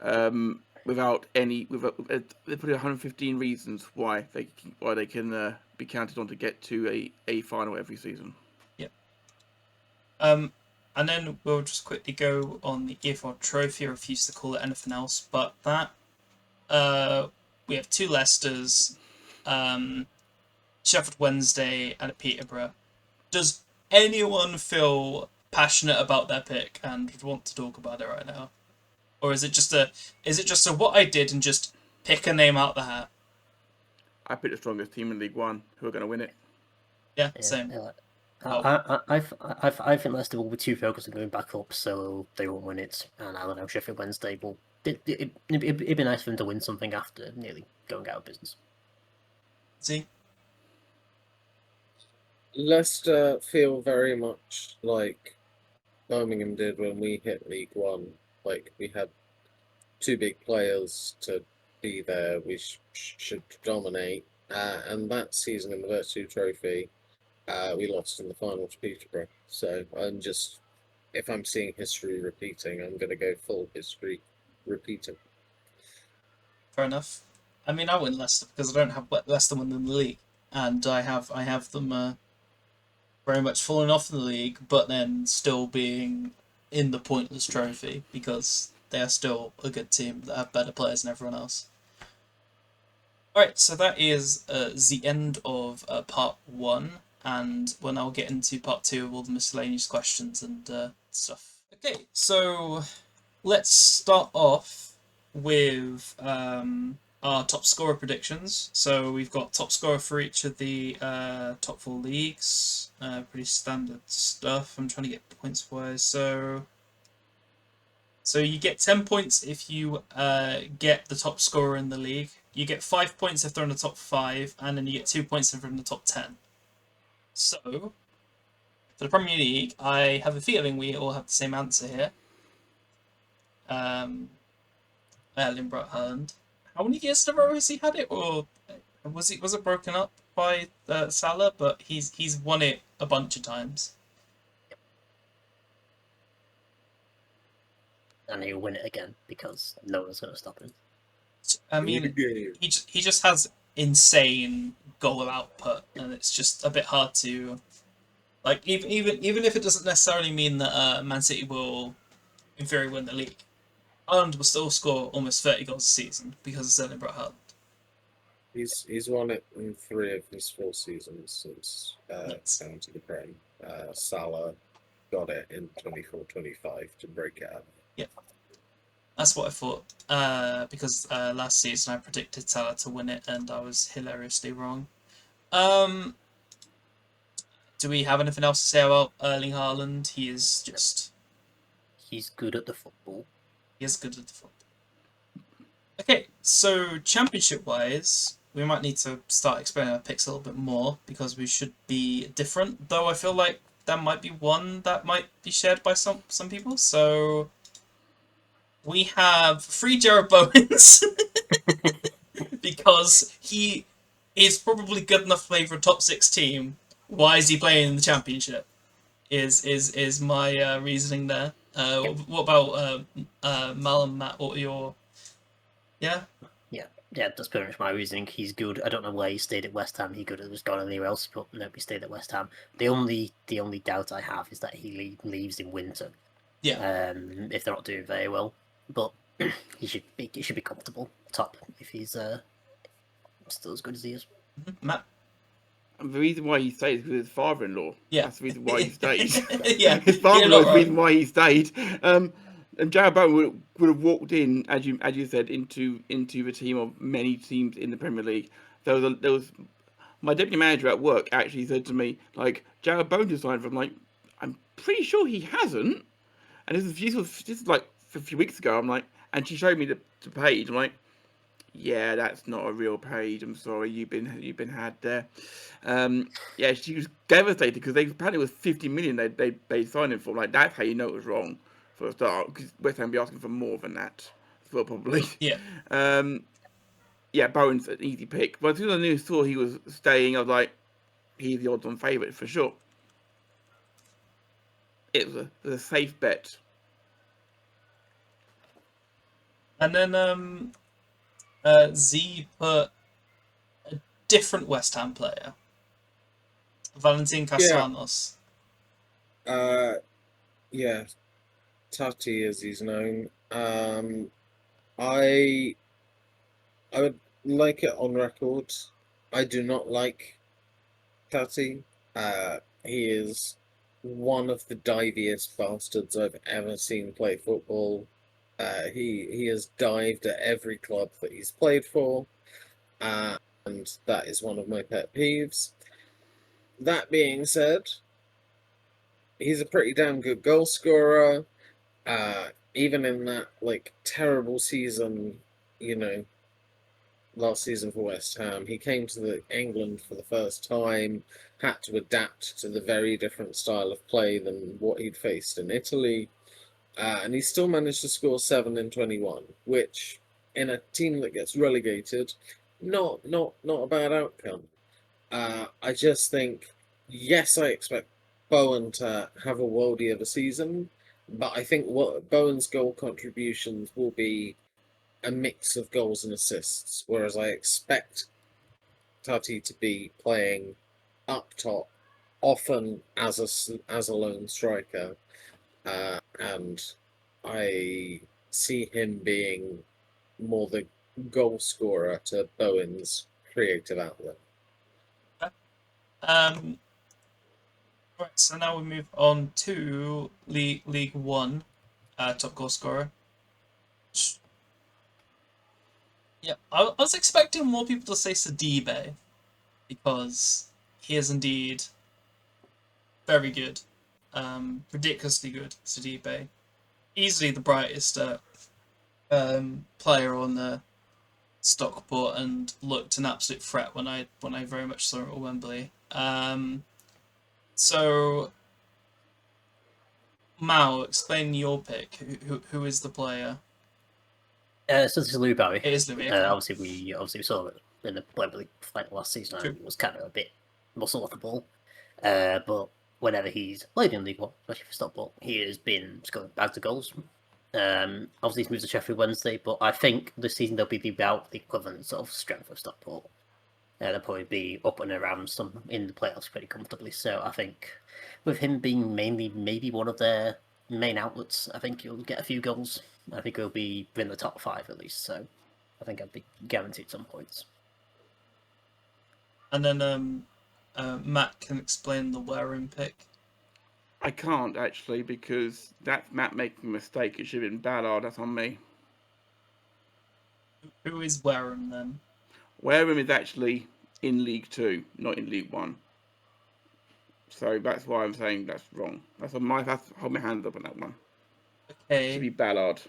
They put 115 reasons why they can be counted on to get to a final every season. Yep. And then we'll just quickly go on the Award Trophy. I refuse to call it anything else but that. We have 2 Leicesters, Sheffield Wednesday, and a Peterborough. Does anyone feel passionate about their pick and would want to talk about it right now? Or is it just a what I did and just pick a name out the hat? I picked the strongest team in League One who are going to win it. Yeah, same. I think Leicester will be too focused on going back up, so they won't win it. And I don't know, Sheffield Wednesday will. It'd be nice for them to win something after nearly going out of business. See? Leicester feel very much like Birmingham did when we hit League One. Like, we had 2 big players to be there. We should dominate. And that season in the Virtue Trophy, we lost in the final to Peterborough. So if I'm seeing history repeating, I'm going to go full history repeating. Fair enough. I mean, I win Leicester because I don't have Leicester winning the league, and I have them very much falling off in the league, but then still being in the pointless trophy because they are still a good team that have better players than everyone else. Alright, so that is the end of part 1, and we'll now get into part 2 of all the miscellaneous questions and stuff. Okay, so let's start off with our top scorer predictions. So we've got top scorer for each of the top 4 leagues. Pretty standard stuff. I'm trying to get points wise. So you get 10 points if you get the top scorer in the league. You get 5 points if they're in the top 5, and then you get 2 points if they're in the top 10. So for the Premier League, I have a feeling we all have the same answer here. Erling Braut Haaland. How many years in a row has he had it, or was it broken up by Salah? But he's won it a bunch of times. And he'll win it again because no one's going to stop him. I mean, he just has insane goal output, and it's just a bit hard to like. Even if it doesn't necessarily mean that Man City will, in theory, win the league, Haaland will still score almost 30 goals a season because of Erling Braut Haaland. He's won it in 3 of his 4 seasons since down to the Prem. Salah got it in 24-25 to break it up. Yeah, that's what I thought. Because last season I predicted Salah to win it, and I was hilariously wrong. Do we have anything else to say about Erling Haaland? He's good at the football. He is good at the football. Okay, so championship-wise, we might need to start explaining our picks a little bit more because we should be different. Though I feel like there might be one that might be shared by some people. So we have 3 Jared Bowens because he is probably good enough to play for a top 6 team. Why is he playing in the championship? Is my reasoning there. What about Mal and Matt? What are your... Yeah? Yeah, that's pretty much my reasoning. He's good. I don't know why he stayed at West Ham. He could have just gone anywhere else, but no, he stayed at West Ham. The only doubt I have is that he leaves in winter. Yeah. If they're not doing very well, but he should be comfortable top if he's still as good as he is. Matt? And the reason why he stayed is because his father-in-law. Yeah. That's the reason why he stayed. Yeah, His you're father-in-law not is the reason wrong. why he stayed. And Jared Bowen would have walked in, as you said, into the team of many teams in the Premier League. There was my deputy manager at work actually said to me, like, Jared Bowen just signed for him. Like, I'm pretty sure he hasn't. And this is like a few weeks ago. I'm like, and she showed me the page. I'm like, yeah, that's not a real page. I'm sorry, you've been had there. Yeah, she was devastated because they apparently it was 50 million they signed him for. Like, that's how you know it was wrong for a start, because West Ham be asking for more than that as well, probably. Yeah. Yeah, Bowen's an easy pick. But as soon as I saw he was staying, I was like, he's the odds-on favourite for sure. It was a safe bet. And then Z put a different West Ham player, Valentin Castellanos. Yeah, Tati as he's known. I would like it on record. I do not like Tati. He is one of the diviest bastards I've ever seen play football. He has dived at every club that he's played for, and that is one of my pet peeves. That being said, he's a pretty damn good goal scorer. Even in that like terrible season, you know, last season for West Ham, he came to England for the first time, had to adapt to the very different style of play than what he'd faced in Italy, and he still managed to score 7 in 21, which in a team that gets relegated, not a bad outcome. I just think, yes, I expect Bowen to have a worldie of a season, but I think what Bowen's goal contributions will be a mix of goals and assists, whereas I expect Tati to be playing up top, often as a lone striker, and I see him being more the goal scorer to Bowen's creative outlet. Right, so now we move on to League One, top goal scorer. Yeah, I was expecting more people to say Sidibe, because he is indeed very good, ridiculously good. Sidibe, easily the brightest player on the Stockport, and looked an absolute threat when I very much saw him at Wembley. So, Mao, explain your pick. Who is the player? So this is Louis Barry. It is Louis. Okay. Obviously we saw it in the Wembley final last season. True. It was kind of a bit muscle off the ball. But whenever he's played in League One, especially for Stockport, he has been scoring bags of goals. Obviously he's moved to Sheffield Wednesday, but I think this season they'll be about the equivalent sort of strength of Stockport. They'll probably be up and around some in the playoffs pretty comfortably. So I think with him being mainly maybe one of their main outlets, I think he'll get a few goals. I think he'll be in the top 5 at least. So I think I'd be guaranteed some points. And then Matt can explain the Wareham pick. I can't actually, because that's Matt making a mistake. It should have been Ballard. That's on me. Who is Wareham then? Wareham is actually in League 2, not in League 1. So that's why I'm saying that's wrong. That's on my. That's hold my hands up on that one. It should be Okay. Ballard.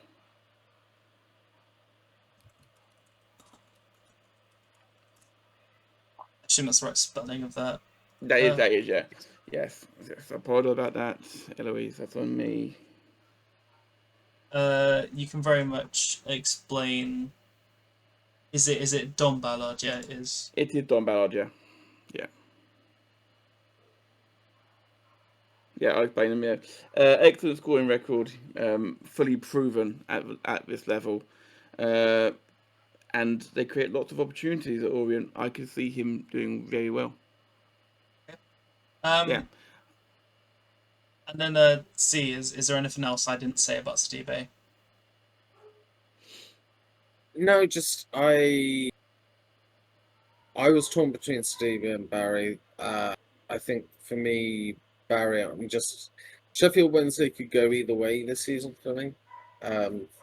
I assume that's the right spelling of that. That is, yeah. Yes. I apologize about that, Eloise. That's on me. You can very much explain. Is it Don Ballard? Yeah, it is. It is Don Ballard, yeah. Yeah, I'll explain him, yeah. Excellent scoring record, fully proven at this level. And they create lots of opportunities at Orient. I could see him doing very well. Yeah. And then C, is there anything else I didn't say about Sidibe? No, just I I was torn between Steve and Barry. I think for me, Barry, I'm just Sheffield Wednesday could go either way this season for me.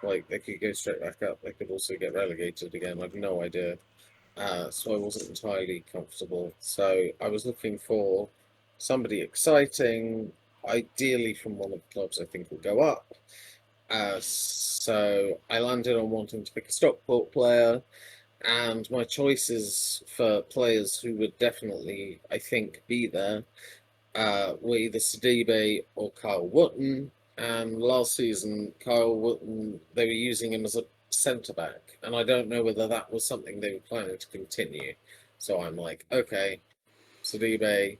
Like they could go straight back up. They could also get relegated again. I've no idea. So I wasn't entirely comfortable. So I was looking for somebody exciting, ideally from one of the clubs I think will go up. So I landed on wanting to pick a Stockport player, and my choices for players who would definitely, I think, be there were either Sidibe or Kyle Wootton. And last season, Kyle Wootton, they were using him as a centre back, and I don't know whether that was something they were planning to continue. So I'm like, okay, Sidibe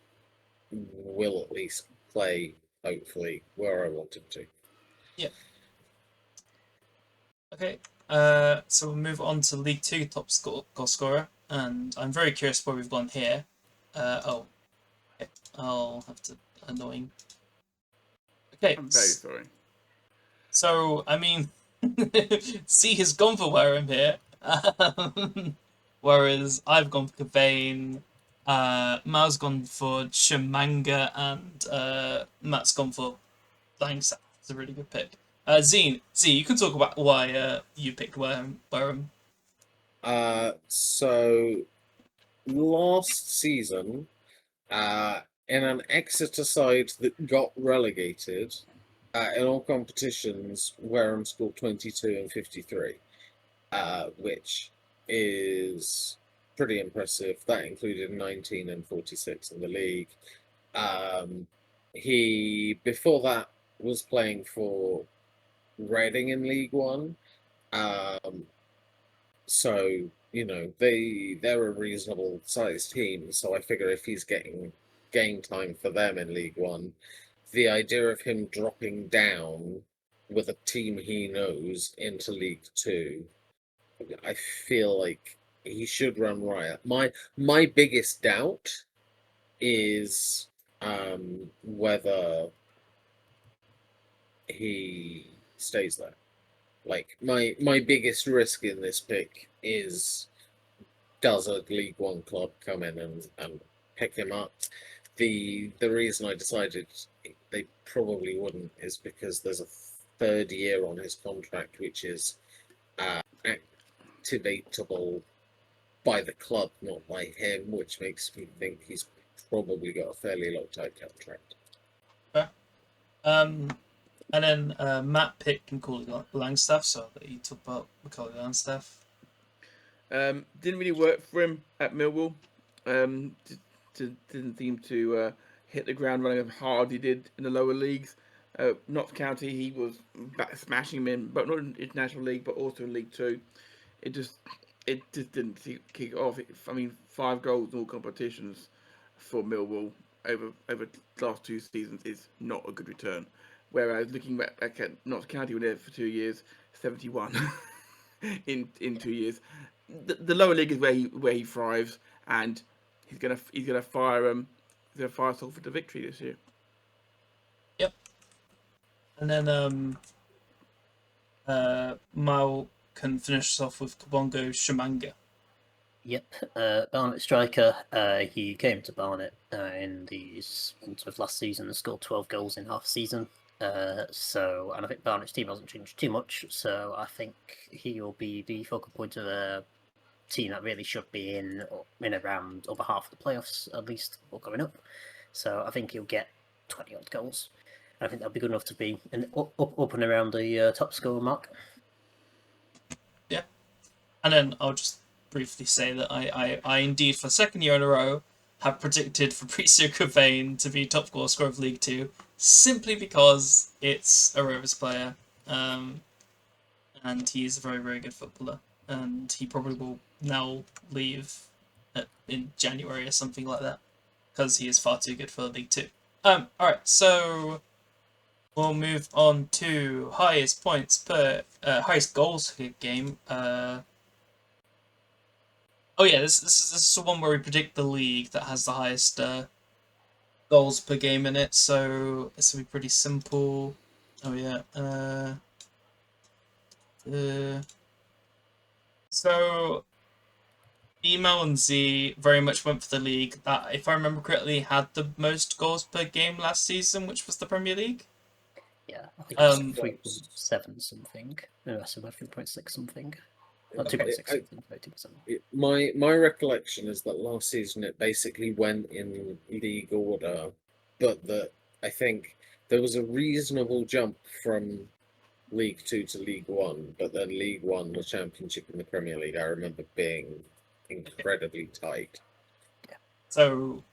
will at least play, hopefully, where I want him to. Yeah. Okay. So we'll move on to League Two goal scorer, and I'm very curious where we've gone here. Oh, okay. I'll have to annoying. Okay. I'm very sorry. So I mean, C has gone for Wareham here, whereas I've gone for Cavane. Mao's gone for Shamanga, and Matt's gone for Langstaff. It's a really good pick. Z, you can talk about why you picked Wareham. So last season, in an Exeter side that got relegated, in all competitions, Wareham scored 22 and 53, which is pretty impressive. That included 19 and 46 in the league. He, before that, was playing for Reading in League One. So, you know, they're a reasonable sized team. So I figure if he's getting game time for them in League One, the idea of him dropping down with a team he knows into League Two, I feel like he should run riot. My biggest doubt is whether he stays there. Like my biggest risk in this pick is, does a League One club come in and pick him up? The reason I decided they probably wouldn't is because there's a third year on his contract, which is activatable by the club, not by him, which makes me think he's probably got a fairly low-tight contract. Okay. And then Matt picked Macaulay Langstaff, so that he took about Macaulay Langstaff. Didn't really work for him at Millwall. Didn't seem to hit the ground running as hard he did in the lower leagues. Notts County, he was smashing him in, but not in International League, but also in League Two. It just didn't kick it off. I mean, 5 goals in all competitions for Millwall over the last 2 seasons is not a good return. Whereas looking back at Notts County, were there for 2 years, 71 in 2 years. The lower league is where he thrives, and he's gonna fire Salford to victory this year. Yep. And then Mal can finish us off with Kabongo Shamanga. Yep, Barnet striker. He came to Barnet in the sort of last season and scored 12 goals in half a season. And I think Barnet's team hasn't changed too much. So I think he will be the focal point of a team that really should be in around over half of the playoffs at least, or going up. So I think he'll get 20 odd goals. I think that'll be good enough to be up and around the top scorer mark. Yeah. And then I'll just briefly say that I indeed, for the second year in a row, have predicted Fabrizio Cavane to be top goal scorer of League Two, simply because it's a Rovers player, and he's a very, very good footballer, and he probably will now leave in January or something like that, because he is far too good for League Two. Alright, so we'll move on to highest points per highest goals per game. Oh yeah, this is the one where we predict the league that has the highest goals per game in it. So this will be pretty simple. Oh yeah. So Email and Z very much went for the league that, if I remember correctly, had the most goals per game last season, which was the Premier League. Yeah, I think it's Um, 3.7 something. No, that's about 3.6 something. Not Okay, 2.6 something, 30%. My recollection is that last season it basically went in league order, but that I think there was a reasonable jump from League Two to League One, but then League One, the Championship, and the Premier League, I remember being incredibly tight. So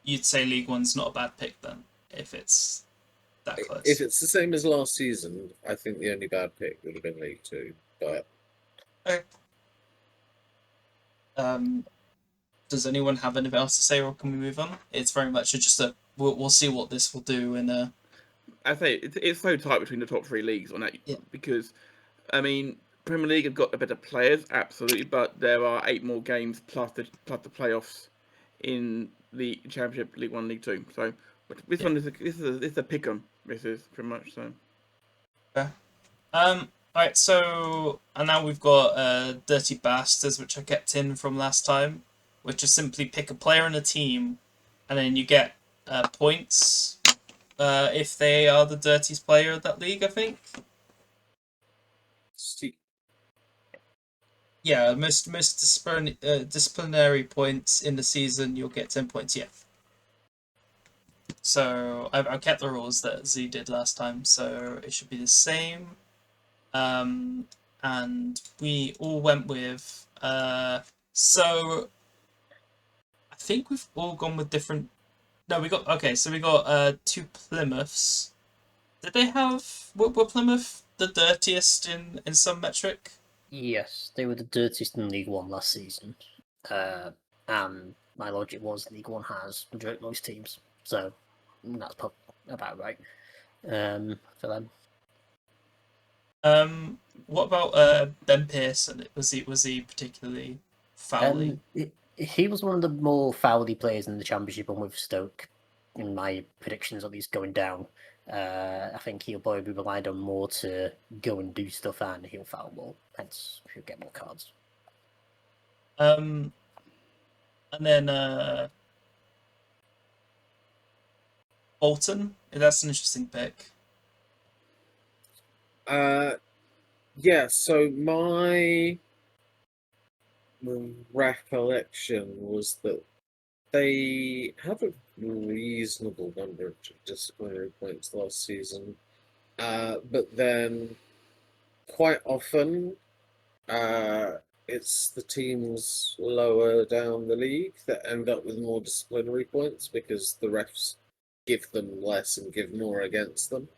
you'd say League One's not a bad pick then, if it's that close. If it's the same as last season, I think the only bad pick would have been League Two, but. Does anyone have anything else to say, or can we move on? It's very much just a we'll see what this will do in a. I say it's so tight between the top 3 leagues on that because, I mean, Premier League have got the better players, absolutely, but there are 8 more games plus the playoffs in the Championship, League One, League Two. So this one is a pick 'em. This is pretty much so. Yeah. Alright, so and now we've got Dirty Bastards, which I kept in from last time, which is simply pick a player in a team, and then you get points if they are the dirtiest player of that league, I think. Yeah, most disciplinary points in the season, you'll get 10 points, yeah. So I've kept the rules that Z did last time, so it should be the same. And we all went with so I think we've all gone with different. No, we got 2 Plymouths. Did they have were Plymouth the dirtiest in some metric? Yes, they were the dirtiest in League One last season. And my logic was League One has majority most teams, so that's probably about right for them. What about Ben Pearson? Was he particularly foully? He was one of the more foully players in the Championship, and with Stoke, in my predictions at least, going down. I think he'll probably be relied on more to go and do stuff, and he'll foul more. Hence, he'll get more cards. And then Bolton. That's an interesting pick. Yeah, so my recollection was that they had a reasonable number of disciplinary points last season, but then quite often it's the teams lower down the league that end up with more disciplinary points because the refs give them less and give more against them.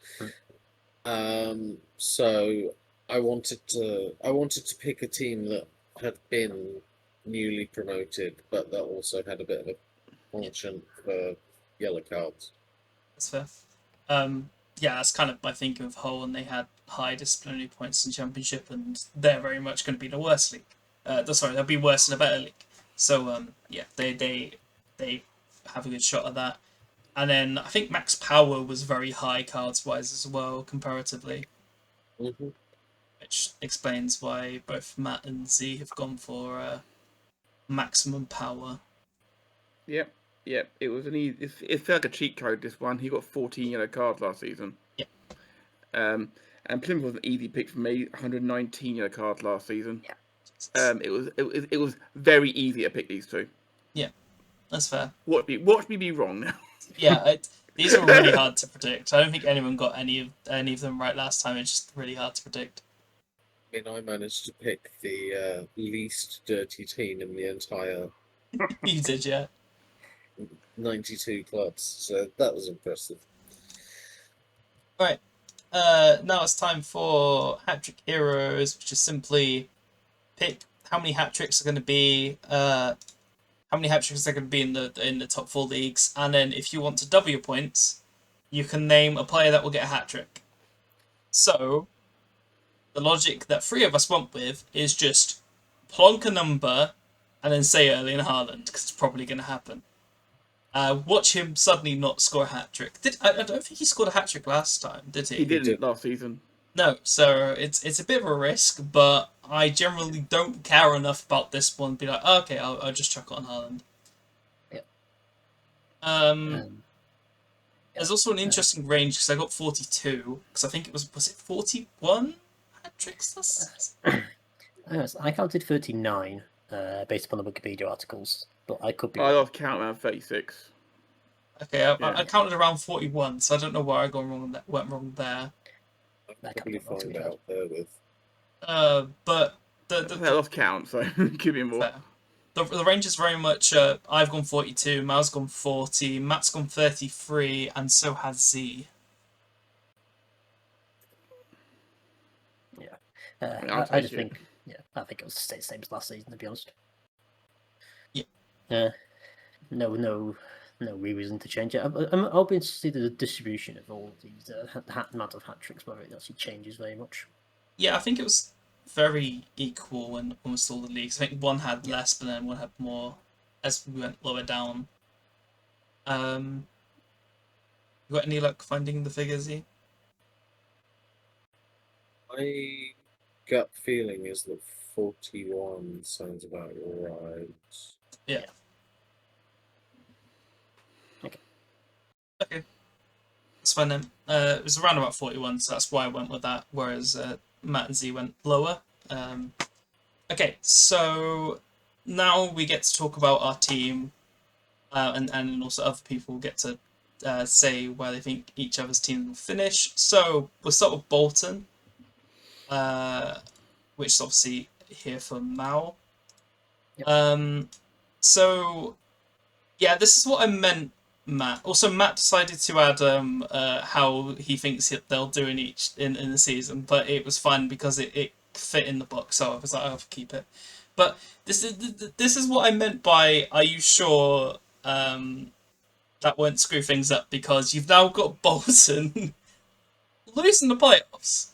So I wanted to pick a team that had been newly promoted, but that also had a bit of a penchant for yellow cards. That's fair. Yeah, that's kind of my thinking of Hull, and they had high disciplinary points in Championship, and they're very much going to be the worst league. They'll be worse in a better league. So yeah, they have a good shot at that. And then I think Max Power was very high cards wise as well, comparatively. Mm-hmm. Which explains why both Matt and Z have gone for maximum power. Yep. It was an easy. It felt like a cheat code. This one, he got 14 yellow cards last season. Yeah. And Plymouth was an easy pick for me. 119 yellow cards last season. Yeah. It was very easy to pick these 2. Yeah, that's fair. Watch me be wrong now. Yeah, these are really hard to predict. I don't think anyone got any of them right last time. It's just really hard to predict. I mean, I managed to pick the least dirty team in the entire You did, yeah. 92 clubs, so that was impressive. Right. Now it's time for Hat Trick Heroes, which is simply pick how many hat tricks are going to be. How many hat tricks are going to be in the top 4 leagues, and then if you want to double your points, you can name a player that will get a hat trick. So, the logic that 3 of us went with is just plonk a number and then say Erling Haaland, because it's probably going to happen. Watch him suddenly not score a hat trick. I don't think he scored a hat trick last time, did he? He did it last season. No, so it's a bit of a risk, but I generally don't care enough about this one to be like, oh, okay, I'll just chuck it on Haaland. Yeah. Um, there's also an uh, interesting range because I got 42 because I think was it 41 hat tricks this season? Yes, I counted 39 based upon the Wikipedia articles, but I could be I wrong. lost count around 36. Okay, Yeah. I counted around 41, so I don't know where I went wrong there. I'll That can't probably be wrong, to find be fair. out there with. But I lost count, so give me more. fair. The range is very much. I've gone 42, Mal's gone 40, Matt's gone 33, and so has Z. I'll I just take it. think, I think it was the same as last season, to be honest. Yeah. No reason to change it. I'll be interested to see the distribution of all these amount of hat tricks, whether it actually changes very much. Yeah, I think it was very equal in almost all the leagues. I think one had less, but then one had more as we went lower down. You got any luck finding the figures, Z? My gut feeling is that 41 sounds about right. Yeah. Okay. That's fine then. It was around about 41, so that's why I went with that, whereas Matt and Z went lower. Okay, so now we get to talk about our team, and also other people get to say where they think each other's team will finish. So we'll start with Bolton, which is obviously here for Mao. Yep. So yeah, this is what I meant, Matt. Also, Matt decided to add how he thinks they'll do in the season, but it was fine because it fit in the book, so I was like, I'll keep it. But this is what I meant by, are you sure that won't screw things up, because you've now got Bolton losing the playoffs,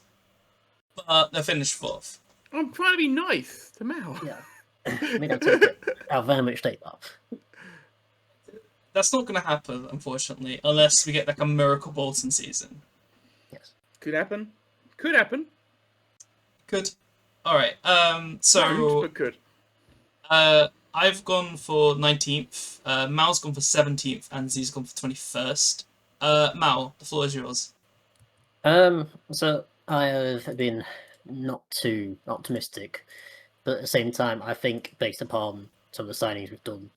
but they finished fourth. I'm trying to be nice to Mel. Yeah. I mean, I'll take it. I'll very much take that. That's not going to happen, unfortunately, unless we get like a miracle Bolton season. Yes. Could happen. Could happen. Good. All right. Won't, So but could. I've gone for 19th. Mal's gone for 17th, and Z's gone for 21st. Mal, the floor is yours. So I have been not too optimistic, but at the same time, I think based upon some of the signings we've done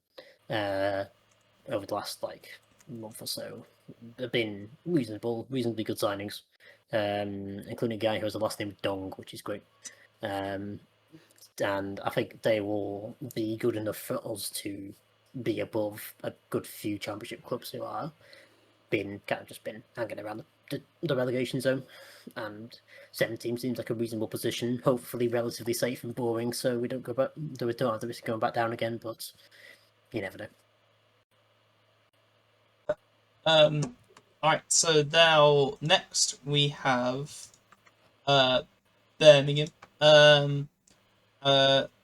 over the last month or so, they've been reasonably good signings, including a guy who has the last name Dong, which is great. And I think they will be good enough for us to be above a good few championship clubs who are been hanging around the relegation zone. And 17 seems like a reasonable position, hopefully relatively safe and boring, so we don't have the risk of going back down again, but you never know. Alright, so now next we have Birmingham,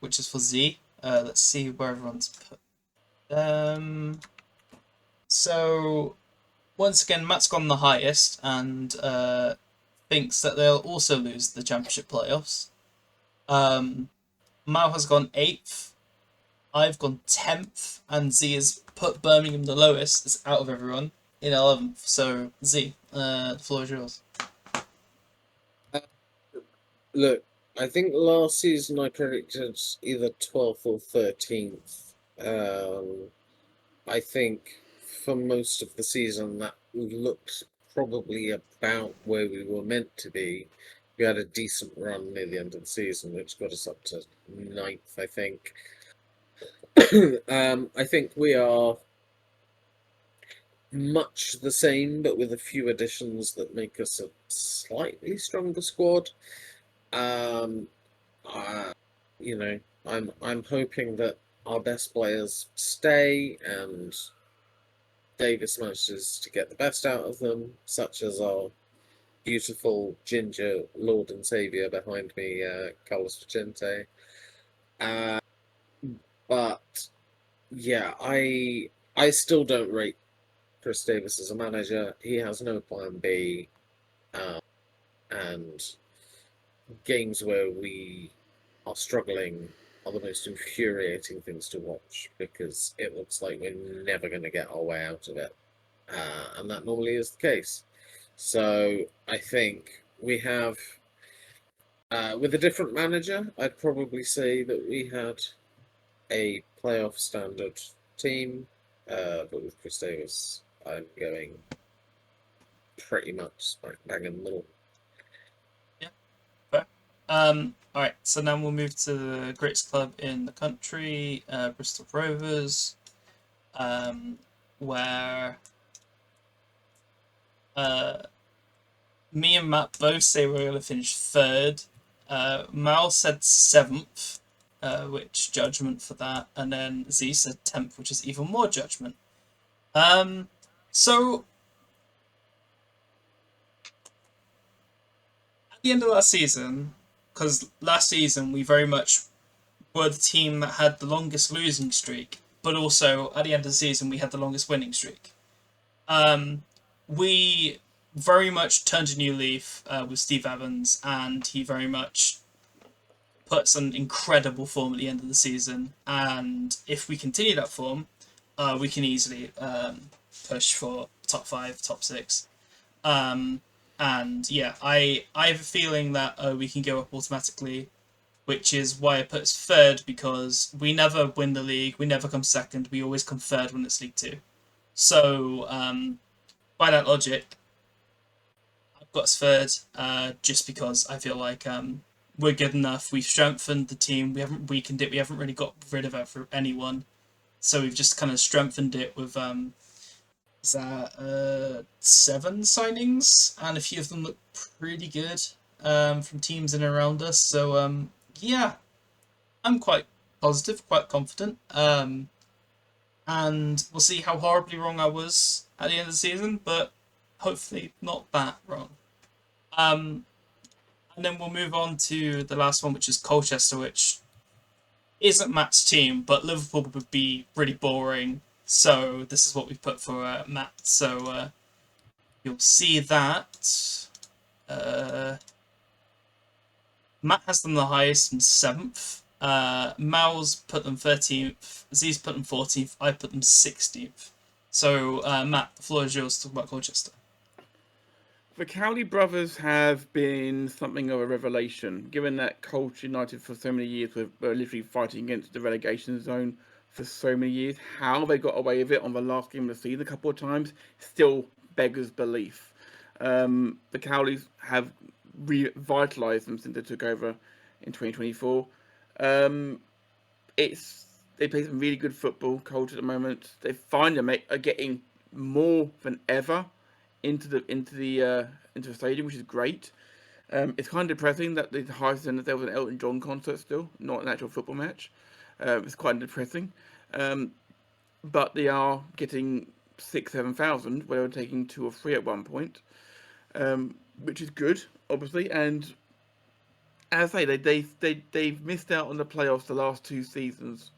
which is for Z. Let's see where everyone's put them. So once again, Matt's gone the highest and thinks that they'll also lose the championship playoffs. Mal has gone 8th. I've gone 10th, and Z has put Birmingham the lowest. It's out of everyone in 11th. So Z, the floor is yours. Look, I think last season I predicted either 12th or 13th. I think for most of the season that looked probably about where we were meant to be. We had a decent run near the end of the season, which got us up to 9th, I think. I think we are much the same, but with a few additions that make us a slightly stronger squad. You know, I'm hoping that our best players stay and Davis manages to get the best out of them, such as our beautiful ginger Lord and Saviour behind me, Carlos Vicente. But yeah, I still don't rate Chris Davis as a manager. He has no plan B, and games where we are struggling are the most infuriating things to watch because it looks like we're never going to get our way out of it. And that normally is the case. So I think we have, with a different manager, I'd probably say that we had a playoff standard team. But with Chris Davis, I'm going pretty much smack bang in the middle. Alright, so now we'll move to the greatest club in the country, Bristol Rovers, where me and Matt both say we're going to finish third. Mal said 7th, which judgment for that, and then Z said 10th, which is even more judgment. So at the end of last season, because last season we very much were the team that had the longest losing streak, but also at the end of the season we had the longest winning streak. We very much turned a new leaf with Steve Evans, and he very much put some incredible form at the end of the season. And if we continue that form, we can easily push for top 5, top 6. And yeah, I have a feeling that we can go up automatically, which is why I put us third, because we never win the league, we never come second, we always come third when it's League 2. So by that logic, I've got us third, just because I feel like we're good enough. We've strengthened the team. We haven't weakened it. We haven't really got rid of it for anyone. So we've just kind of strengthened it with 7 signings, and a few of them look pretty good from teams in and around us. So yeah, I'm quite positive, quite confident. And we'll see how horribly wrong I was at the end of the season, but hopefully not that wrong. And then we'll move on to the last one, which is Colchester, which isn't Matt's team, but Liverpool would be really boring. So this is what we put for Matt. So you'll see that Matt has them the highest in 7th. Mal's put them 13th. Z's put them 14th. I put them 16th. So Matt, the floor is yours to talk about Colchester. The Cowley brothers have been something of a revelation, given that Colchester United for so many years were literally fighting against the relegation zone for so many years. How they got away with it on the last game of the season a couple of times still beggars belief. The Cowleys have revitalised them since they took over in 2024. They play some really good football. Colchester at the moment, they find them are getting more than ever into the stadium, which is great. It's kind of depressing that the highest attendance there was an Elton John concert still, not an actual football match. It's quite depressing. But they are getting 6,000-7,000, where they were taking 2 or 3 at one point, which is good, obviously. And as I say, they've missed out on the playoffs the last 2 seasons.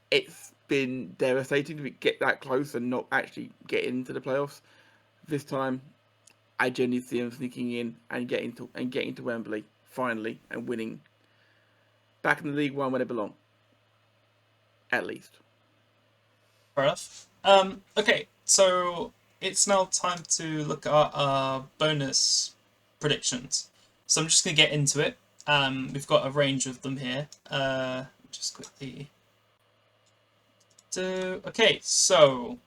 It's been devastating to get that close and not actually get into the playoffs. This time, I genuinely see them sneaking in and getting to Wembley finally and winning. Back in the League One where they belong, at least. Fair enough. Okay, so it's now time to look at our bonus predictions. So I'm just going to get into it. We've got a range of them here. Just quickly. Okay, so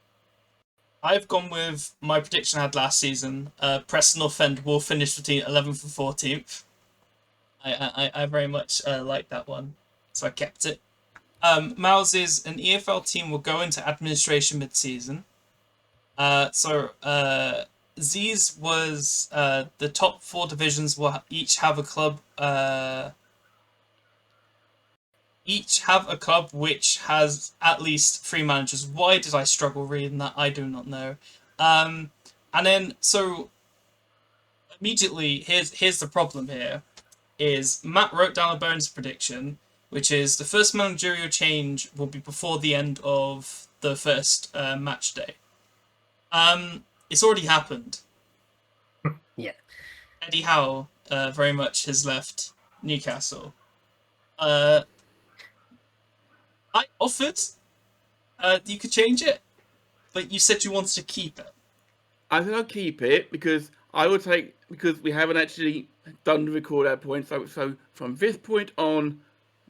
I've gone with my prediction I had last season. Preston North End will finish between 11th and 14th. I very much like that one, so I kept it. Mal's is an EFL team will go into administration mid-season. Z's was the top 4 divisions will each have a club. Each have a club which has at least 3 managers. Why did I struggle reading that? I do not know. And then so immediately here's the problem here. Is Matt wrote down a bonus prediction, which is the first managerial change will be before the end of the first match day. It's already happened. Yeah. Eddie Howe very much has left Newcastle. I offered you could change it, but you said you wanted to keep it. I think I'll keep it because because we haven't actually done the record at point. So from this point on,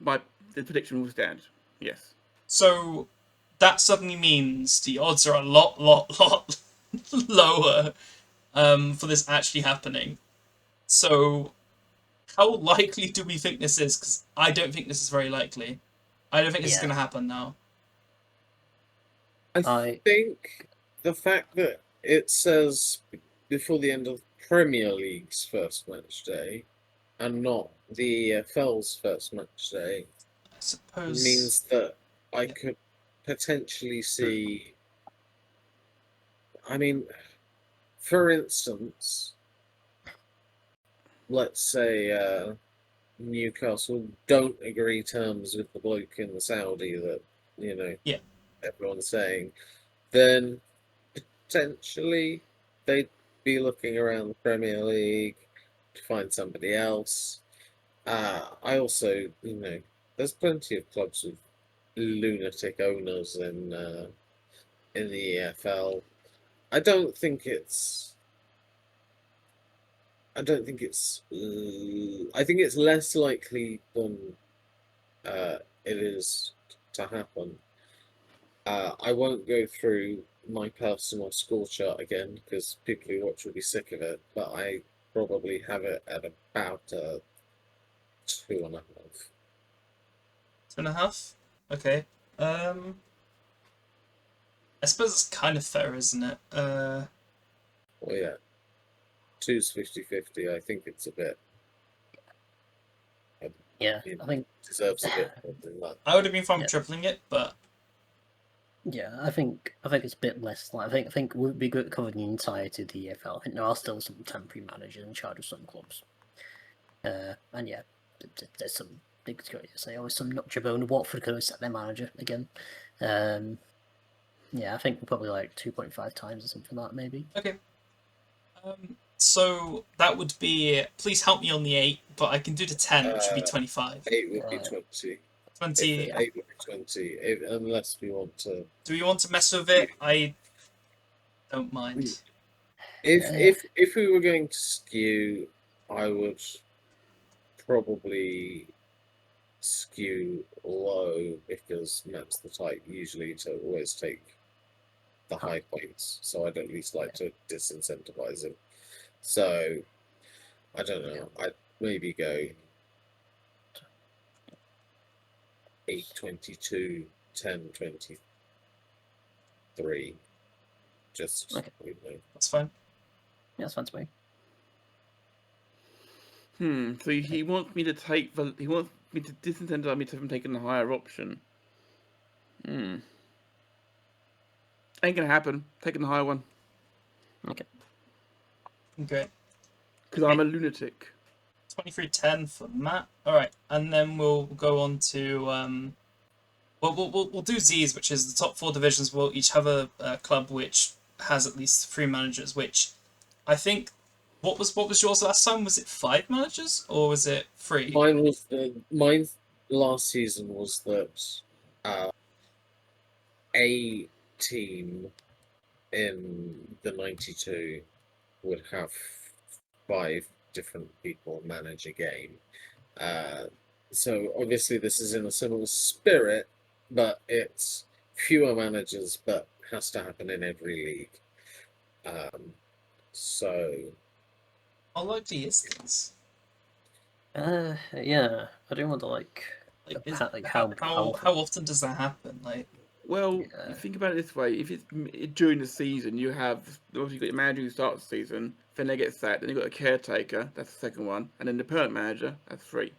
the prediction will stand. Yes. So that suddenly means the odds are a lot lower for this actually happening. So how likely do we think this is? Because I don't think this is very likely. I don't think this is going to happen now. I think the fact that it says before the end of Premier League's first match day and not the EFL's first match day I suppose means that I could potentially see. I mean, for instance, let's say Newcastle don't agree terms with the bloke in the Saudi that everyone's saying, then potentially they'd be looking around the Premier League to find somebody else. I also, there's plenty of clubs with lunatic owners in the EFL. I don't think it's. I think it's less likely than it is to happen. I won't go through my personal score chart again because people who watch will be sick of it, but I probably have it at about 2.5. 2.5. Okay. I suppose it's kind of fair, isn't it? Well, yeah. 2's 50-50. I think it's a bit. Yeah, I think deserves a bit more than that. I would have been fine with tripling it, but yeah, I think it's a bit less. Like, I think it would be good covering the entirety of the EFL. I think there are still some temporary managers in charge of some clubs, and yeah, there's some big say always some nut job owner. Watford could have set their manager again. Yeah, I think we're probably like 2.5 times or something like that, maybe. okay. So that would be. Please help me on the 8, but I can do the 10, which would be 25. 8 would be 20. 20. 8 would be 20, unless we want to. Do we want to mess with it? I don't mind. If we were going to skew, I would probably skew low because Matt's the type usually to always take the high points, so I'd at least like to disincentivize him. So I don't know. I'd maybe go 8-22, 10-23. Just That's fine. Yeah, that's fine to me. So he wants me to take he wants me to disincentivize me from taking the higher option. Ain't gonna happen. Taking the higher one. Okay. Okay. Because I'm a lunatic. 23-10 for Matt. All right, and then we'll go on to we'll do Z's, which is the top 4 divisions. We'll each have a club which has at least 3 managers. Which I think what was yours last time? Was it 5 managers or was it 3? Mine last season was that a team in the 92 would have 5 different people manage a game. So obviously this is in a similar spirit, but it's fewer managers, but has to happen in every league. So how likely is this? Yeah, I don't want to how often does that happen? Like, well, think about it this way: if it's during the season, you have obviously got your manager who starts the season, then they get sacked, then you've got a caretaker, that's the second one, and then the permanent manager, that's 3.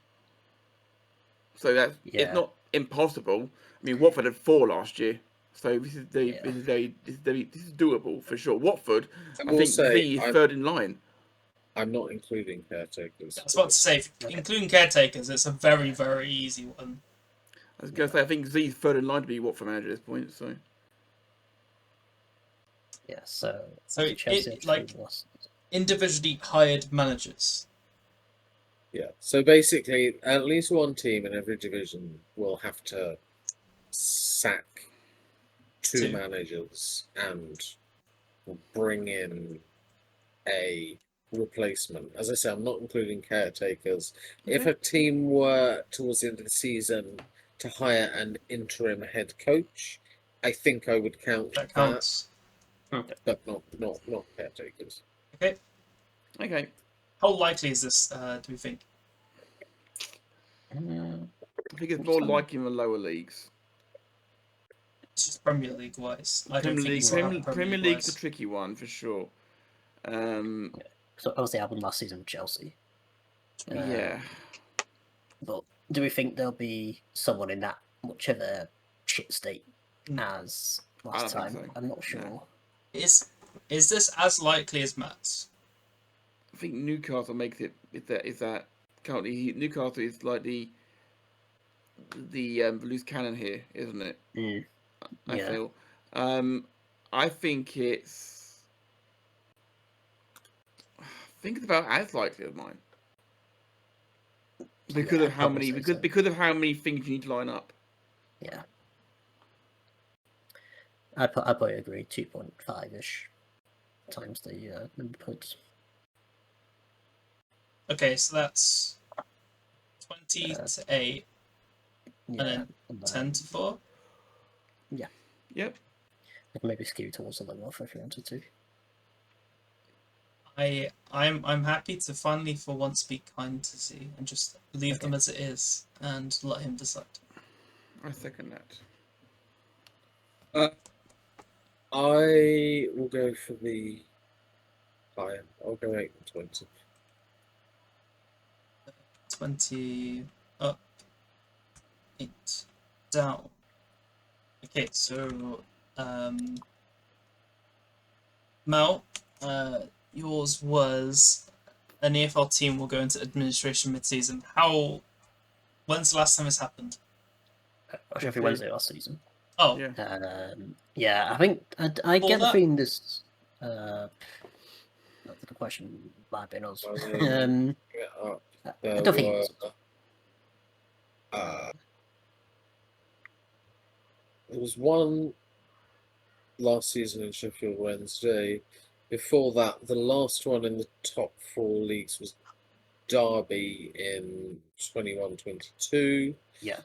So that's it's not impossible. I mean, Watford had 4 last year, so this is doable for sure. Watford, I think, is 3rd in line. I'm not including caretakers. I was about to say, including caretakers, it's a very, very easy one. I was going to say, I think Z's 3rd in line to be Watford manager at this point. So yeah, so it, like individually hired managers. Yeah. So basically, at least one team in every division will have to sack two Two. managers and bring in a replacement. As I say, I'm not including caretakers. If Okay. a team were towards the end of the season to hire an interim head coach, I think I would count That that, counts. but not caretakers. Okay. Okay. How likely is this? Do we think? I think it's more like in the lower leagues. It's just Premier League wise. I don't Premier think League, it's Premier, Premier League League's a wise. tricky one for sure. So obviously happened last season with Chelsea. Yeah. But do we think there'll be someone in that much of a shit state as last don't think time? so. I'm not sure. No. Is this as likely as Matt's? I think Newcastle makes it. Is that currently Newcastle is like the loose cannon here, isn't it? I Yeah. feel. I think it's. I think it's about as likely as mine. Because Yeah, of how I'd many say so. because of how many things you need to line up. Yeah. I'd probably agree 2.5-ish times the number of points. Okay, so that's 20 to 8 Yeah. and then 10 to 4. Yeah. Yep. I can maybe skew towards the lower if you wanted to. I'm happy to finally for once be kind to Z and just leave them as it is and let him decide. I second that. I will go for the higher. I'll go 8 and 20. 20 up, 8 down. Okay, so Mel, yours was an EFL team will go into administration mid-season. When's the last time this happened? Sheffield Wednesday last season. Oh, Yeah. Yeah, I think I Before get the that? feeling this. That's the question might have been us. Well, I there don't think it were, was. there was one last season in Sheffield Wednesday. Before that, the last one in the top 4 leagues was Derby in 21-22. Yeah.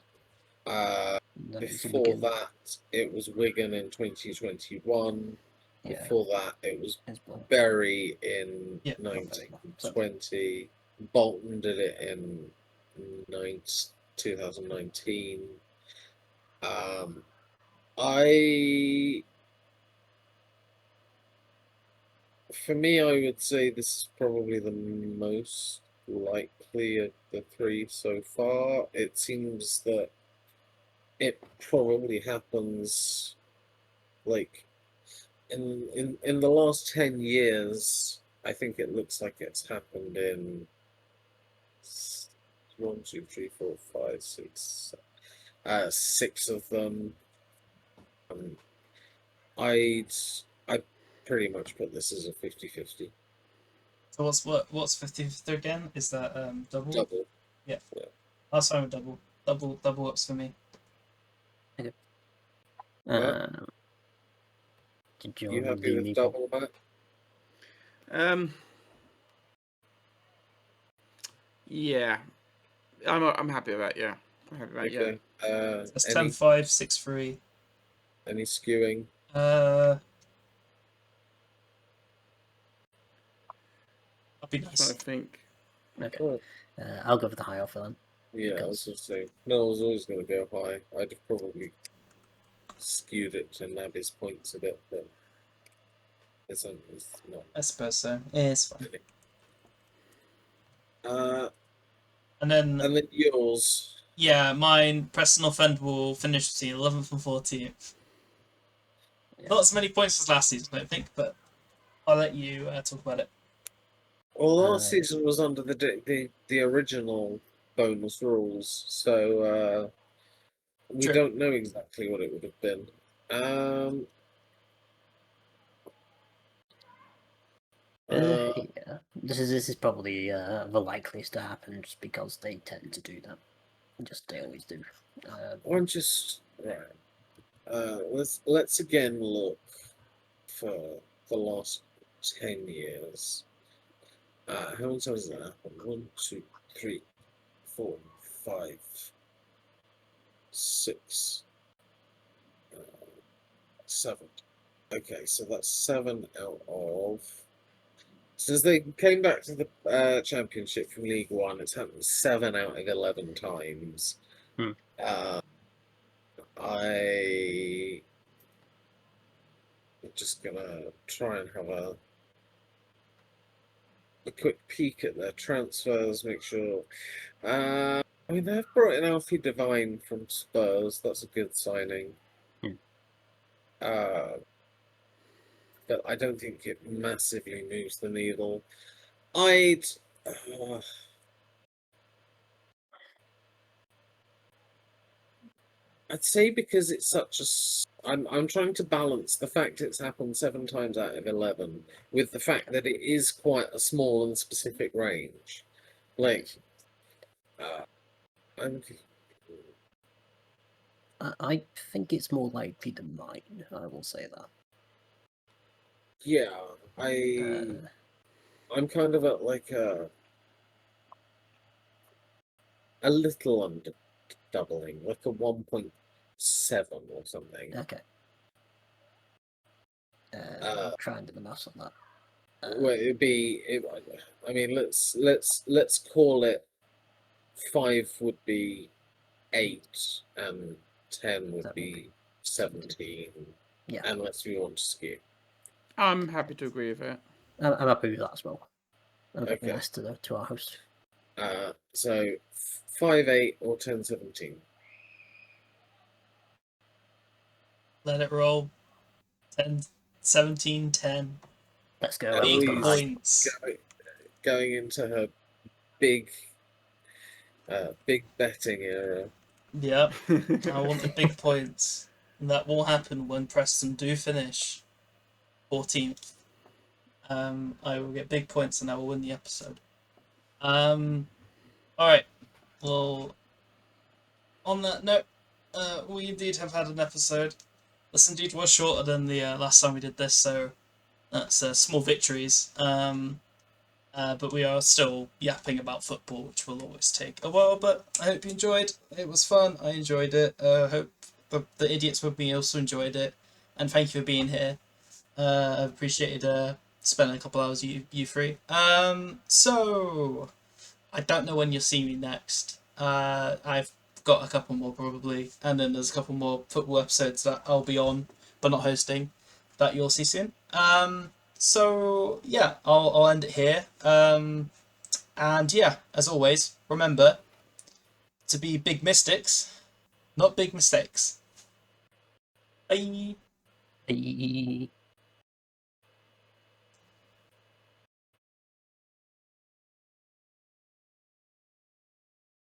Then it was Before Wigan. that, it was Wigan in 2021. Yeah. Before that, it was Hillsborough. Bury in Yeah. 1920. Bolton did it in 2019. For me, I would say this is probably the most likely of the 3 so far. It seems that it probably happens like in the last 10 years. I think it looks like it's happened in 1, 2, 3, 4, 5, 6, 6 of them. I'd pretty much put this as a 50-50. so what's 50-50 again? Is that double? Double. Yeah. That's fine with double. Double ups for me. Did You happy do with me double, Matt? Yeah. I'm happy with that. Yeah. I'm happy with that. Yeah. Okay. That's Any 10-5, 6-3. any skewing? That'd be Trying nice. to think. Okay. I'll go for the high offer then. Yeah, I was just saying. No, I was always going to go high. I'd have probably skewed it to Nabby's points a bit, but it's not. I suppose so. Yeah, it's fine. And then yours. Yeah, mine, Preston North End will finish between 11th and 14th. Not as many points as last season, I don't think, but I'll let you talk about it. Well, last season was under the original bonus rules, so we True. don't know exactly what it would have been. Yeah, this is probably the likeliest to happen, just because they tend to do that. They always do. I'm just right. Let's again look for the last 10 years. How many times has that happened? 1, 2, 3, 4, 5, 6, 7. Okay, so that's 7 out of. Since they came back to the championship from League One, it's happened 7 out of 11 times. Hmm. I'm just gonna try and have a quick peek at their transfers, make sure. I mean, they've brought in Alfie Devine from Spurs. That's a good signing. Hmm. But I don't think it massively moves the needle. I'd say because it's such I'm trying to balance the fact it's happened 7 times out of 11 with the fact that it is quite a small and specific range. Like, I'm I think it's more likely than mine. I will say that. yeah, Uh, I'm kind of at like a little under doubling, like a 1.7 or something. okay. Uh, Try and do the maths on that. Well, I mean, let's call it 5 would be 8 and 10 would be 17. Yeah. Unless we want to skew. I'm happy to agree with it. I'm happy with that as well. I'm Okay. nice to our host. So 5, 8 or 10, 17. Let it roll. 10, 17, 10. Let's go. At Big least points. going into her big betting era. Yep. I want the big points. And that will happen when Preston do finish 14th. I will get big points and I will win the episode. Alright. Well, on that note, we indeed have had an episode. This indeed was shorter than the last time we did this, so that's small victories. But we are still yapping about football, which will always take a while. But I hope you enjoyed. It was fun. I enjoyed it. I hope the idiots with me also enjoyed it. And thank you for being here. I appreciated spending a couple hours you three. So I don't know when you'll see me next. I've got a couple more probably, and then there's a couple more football episodes that I'll be on, but not hosting, that you'll see soon. So yeah, I'll end it here. And yeah, as always, remember to be big mystics, not big mistakes. Bye. Bye.